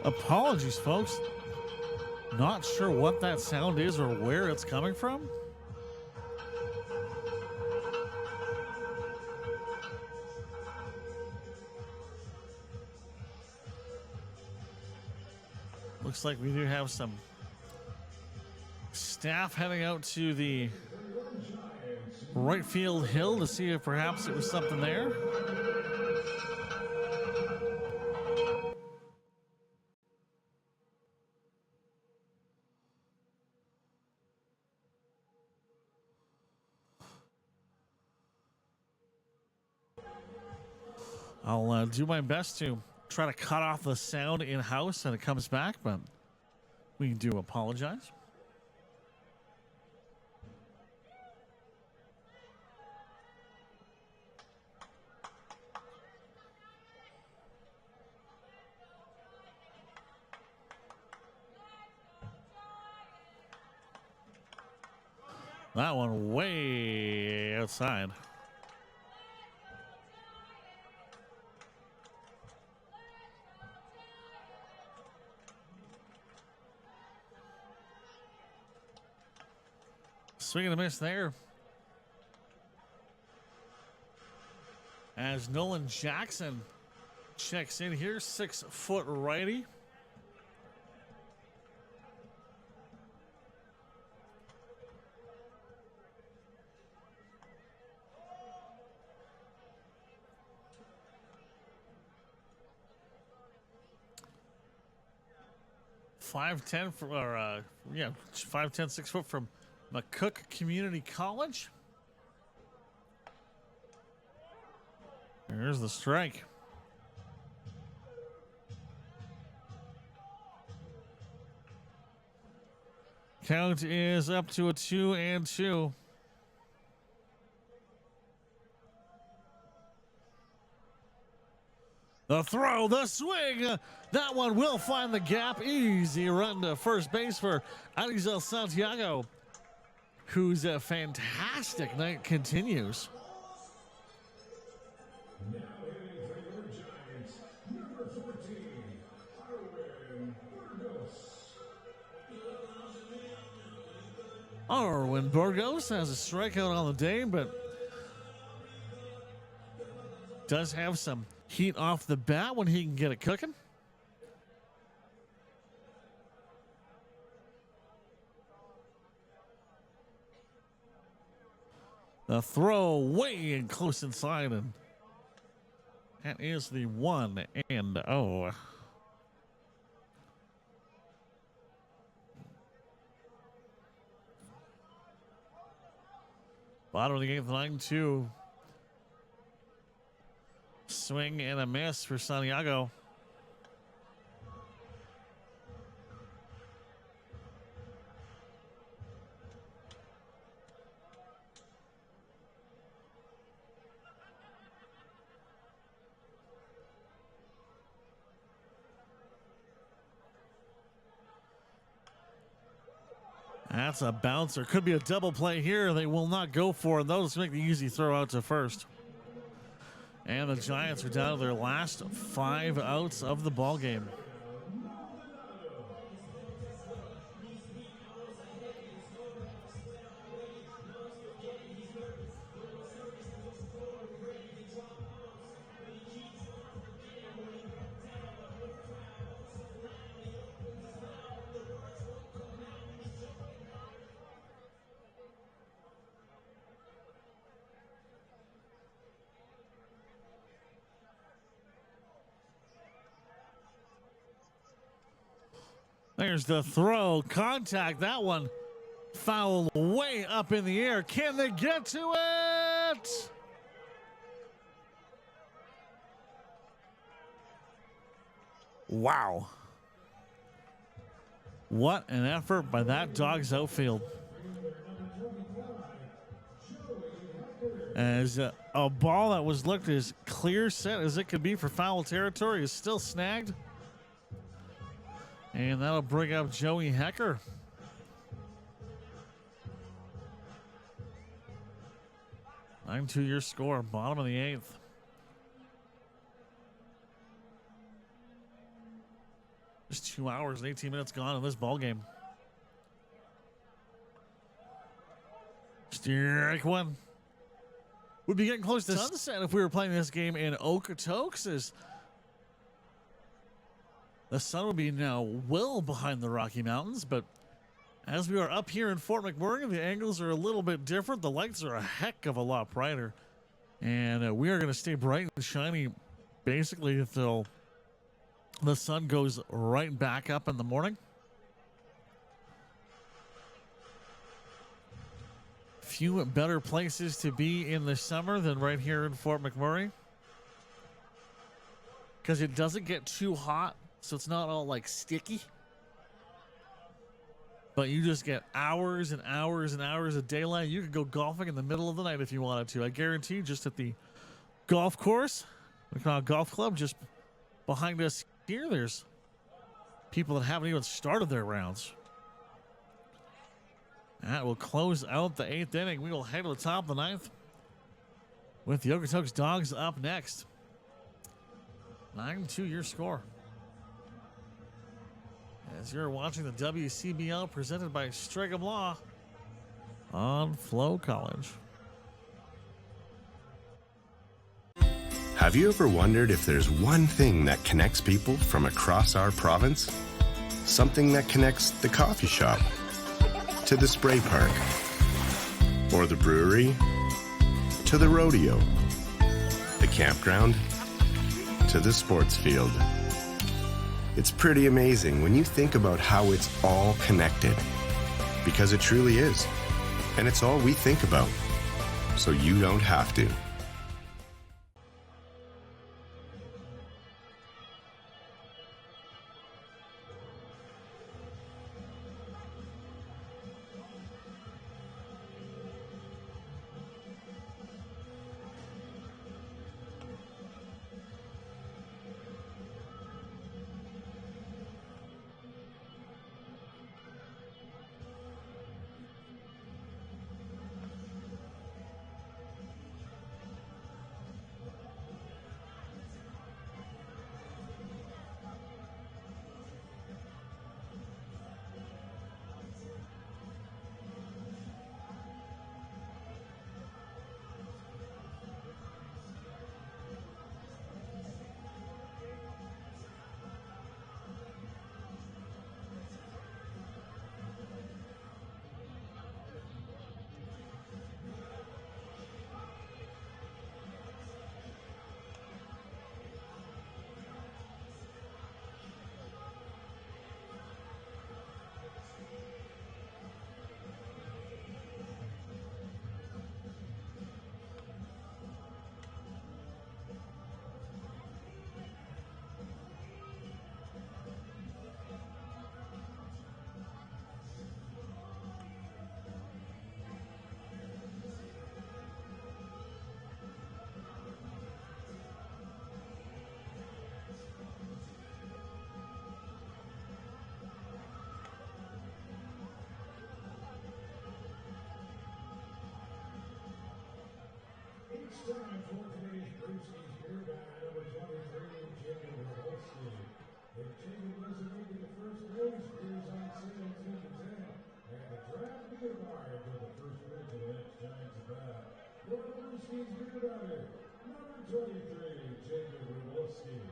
Apologies, folks. Not sure what that sound is or where it's coming from. Looks like we do have some staff heading out to the right field hill to see if perhaps it was something there. I'll do my best to try to cut off the sound in-house and it comes back, but we do apologize. That one way outside. Swing and a miss there. As Nolan Jackson checks in here, 6-foot righty. .5'10" from, 5'10", 6 foot from McCook Community College. Here's the strike. Count is up to a 2-2. The throw, the swing. That one will find the gap. Easy run to first base for Arizel Santiago, whose fantastic night continues. Now hitting for your Giants, number 14, Arwin Burgos has a strikeout on the day, but does have some heat off the bat when he can get it cooking. The throw way in close inside, and that is the 1-0. Bottom of the 8th, 9-2. Swing and a miss for Santiago. That's a bouncer. Could be a double play here. They will not go for it. They'll just make the easy throw out to first. And the Giants are down to their last 5 outs of the ball game. There's the throw. Contact. That one foul way up in the air. Can they get to it? Wow. What an effort by that Dawgs outfield. As a ball that was looked as clear set as it could be for foul territory is still snagged. And that'll bring up Joey Hecker. To your score, bottom of the 8th. Just 2 hours and 18 minutes gone in this ball game. Strike one. We'd be getting close to sunset if we were playing this game in Okotoks, as the sun would be now well behind the Rocky Mountains, but as we are up here in Fort McMurray, the angles are a little bit different. The lights are a heck of a lot brighter. And we are going to stay bright and shiny basically until the sun goes right back up in the morning. Few better places to be in the summer than right here in Fort McMurray, because it doesn't get too hot, so it's not all like sticky. But you just get hours and hours and hours of daylight. You could go golfing in the middle of the night if you wanted to. I guarantee, just at the golf course, golf club, just behind us here, there's people that haven't even started their rounds. That will close out the 8th inning. We will head to the top of the 9th with the Okotoks Dawgs up next. 9-2 your score. As you're watching the WCBL presented by Strigham Law on FloCollege. Have you ever wondered if there's one thing that connects people from across our province? Something that connects the coffee shop to the spray park, or the brewery to the rodeo, the campground to the sports field. It's pretty amazing when you think about how it's all connected, because it truly is. And it's all we think about, so you don't have to. It's time for today's Brewskis beer by number 23, Jacob Rowalski. If Jacob doesn't make it the first place, beers on sale 2 to 10. And the draft beer bar until the first week of the next Giants about. Your Brewskis beer by number 23, Jacob Rowalski.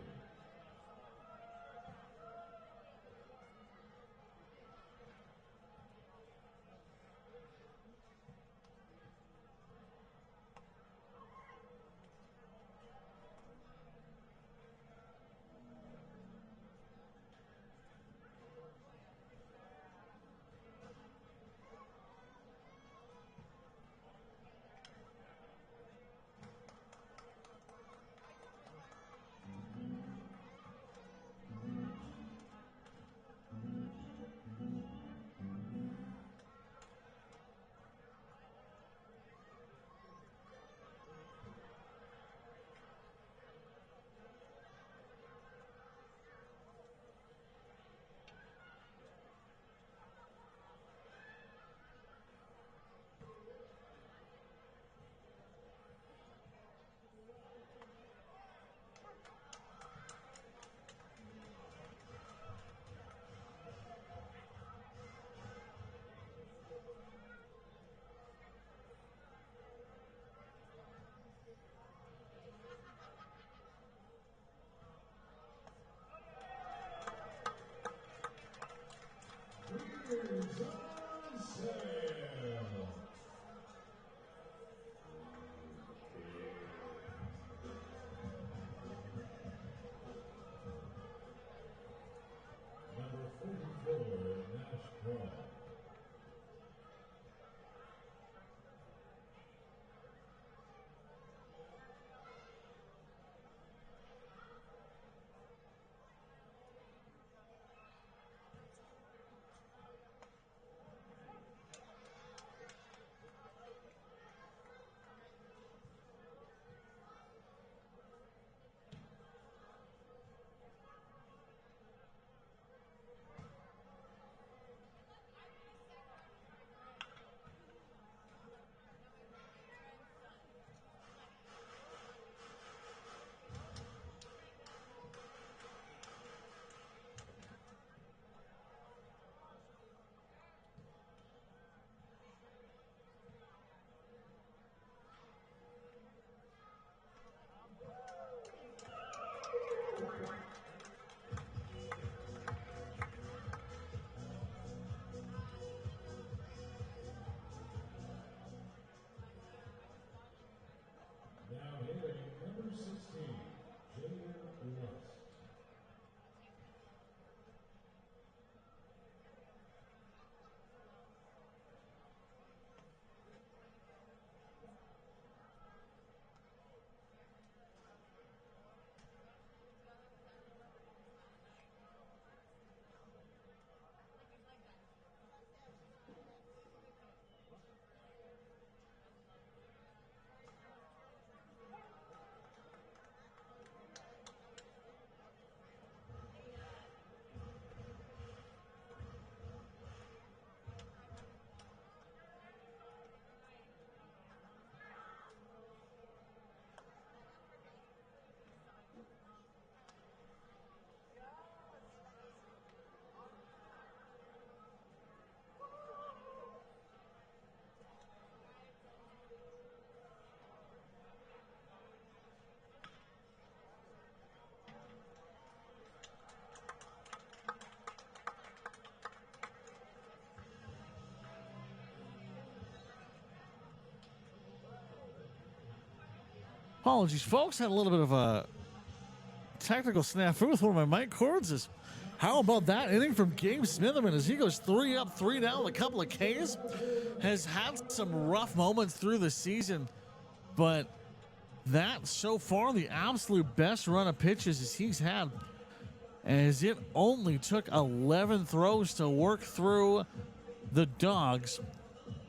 Apologies, folks. Had a little bit of a technical snafu with one of my mic cords. How about that inning from Gabe Smitherman as he goes 3 up, 3 down, a couple of Ks. Has had some rough moments through the season, but that so far the absolute best run of pitches as he's had, as it only took 11 throws to work through the Dawgs.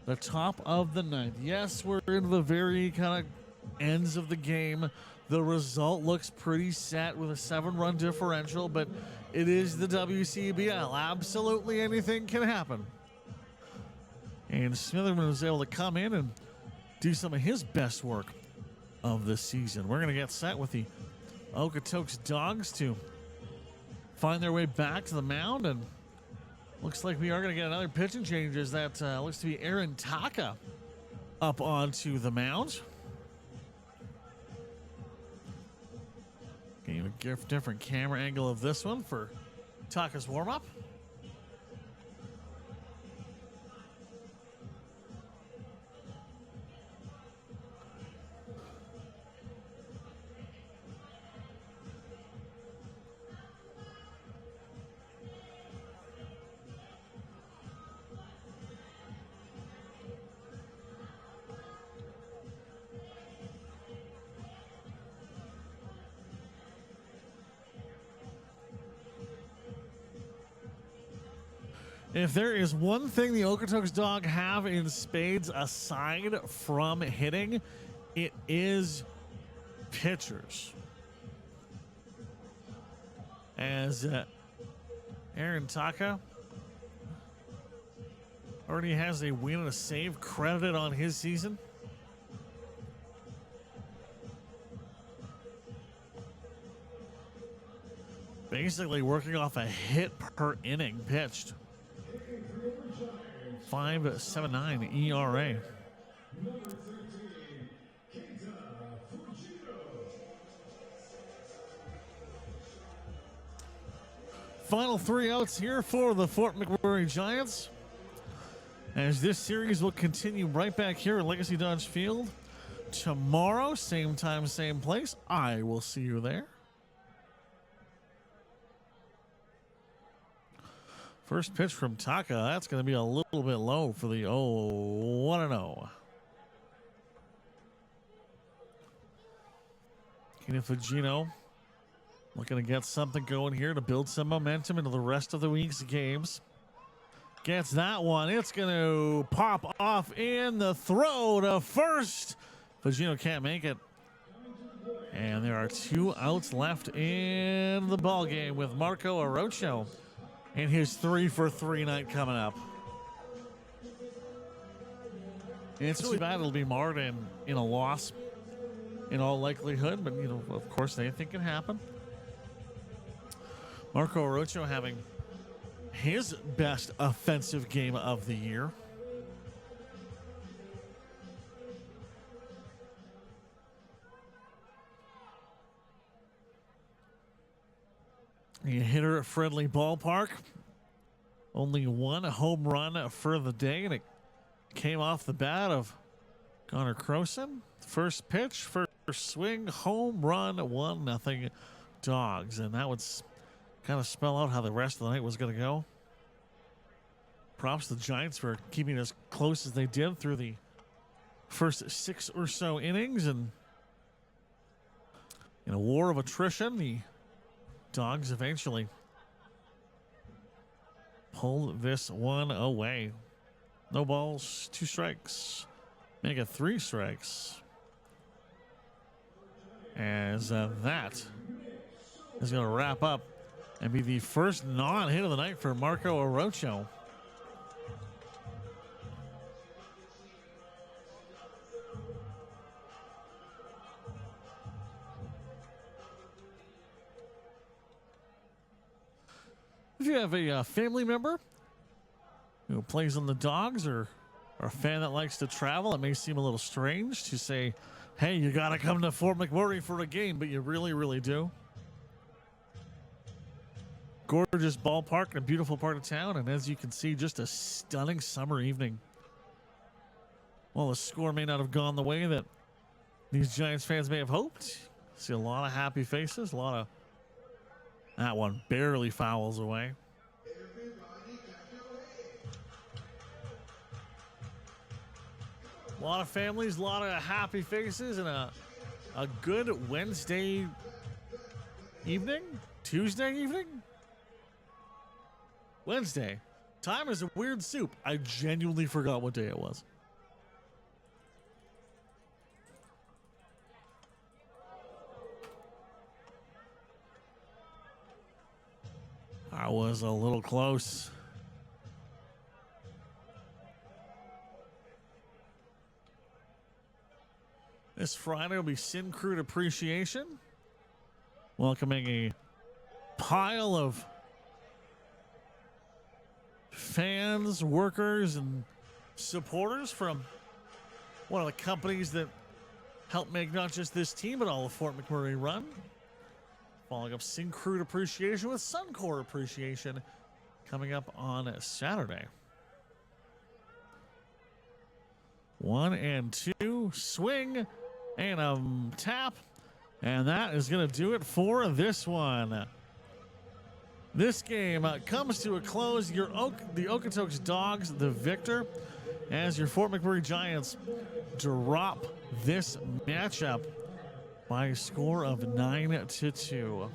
The top of the ninth. Yes, we're in the very kind of ends of the game. The result looks pretty set with a 7-run differential, but it is the WCBL. Absolutely anything can happen. And Smitherman was able to come in and do some of his best work of the season. We're going to get set with the Okotoks Dawgs to find their way back to the mound, and looks like we are going to get another pitching change as that looks to be Aaron Taka up onto the mound. Getting a different camera angle of this one for Taka's warm-up. If there is one thing the Okotoks Dawgs have in spades aside from hitting, it is pitchers. As Aaron Taka already has a win and a save credited on his season. Basically working off a hit per inning pitched. 5.79 ERA. Final 3 outs here for the Fort McMurray Giants, as this series will continue right back here at Legacy Dodge Field tomorrow, same time, same place. I will see you there. First pitch from Taka. That's going to be a little bit low for the 1-0. Keenan Fugino looking to get something going here to build some momentum into the rest of the week's games. Gets that one. It's going to pop off in the throw to first. Fugino can't make it. And there are 2 outs left in the ball game with Marco Arocho and his 3-for-3 night coming up. It's too bad it'll be marred in a loss in all likelihood, but, you know, of course, anything can happen. Marco Arocho having his best offensive game of the year. A hitter-friendly ballpark. Only 1 home run for the day, and it came off the bat of Connor Croson. First pitch, first swing, home run, 1-0 Dawgs. And that would kind of spell out how the rest of the night was going to go. Props to the Giants for keeping it as close as they did through the first 6 or so innings. And in a war of attrition, the Dawgs eventually pulled this one away. No balls, 2 strikes. Make it 3 strikes. As that is going to wrap up and be the first non-hit of the night for Marco Arocho. If you have a family member who plays on the Dawgs, or a fan that likes to travel, it may seem a little strange to say, hey, you got to come to Fort McMurray for a game, but you really, really do. Gorgeous ballpark and a beautiful part of town, and as you can see, just a stunning summer evening. Well, the score may not have gone the way that these Giants fans may have hoped. See a lot of happy faces, a lot of... That one barely fouls away. A lot of families, a lot of happy faces, and a good Wednesday evening? Tuesday evening? Wednesday. Time is a weird soup. I genuinely forgot what day it was. I was a little close. This Friday will be Syncrude Appreciation. Welcoming a pile of fans, workers, and supporters from one of the companies that help make not just this team, but all of Fort McMurray run. Following up Syncrude Appreciation with Suncor Appreciation coming up on Saturday. 1 and 2, swing and a tap, and that is going to do it for this one. This game comes to a close. The Okotoks Dawgs, the victor, as your Fort McMurray Giants drop this matchup by a score of 9-2.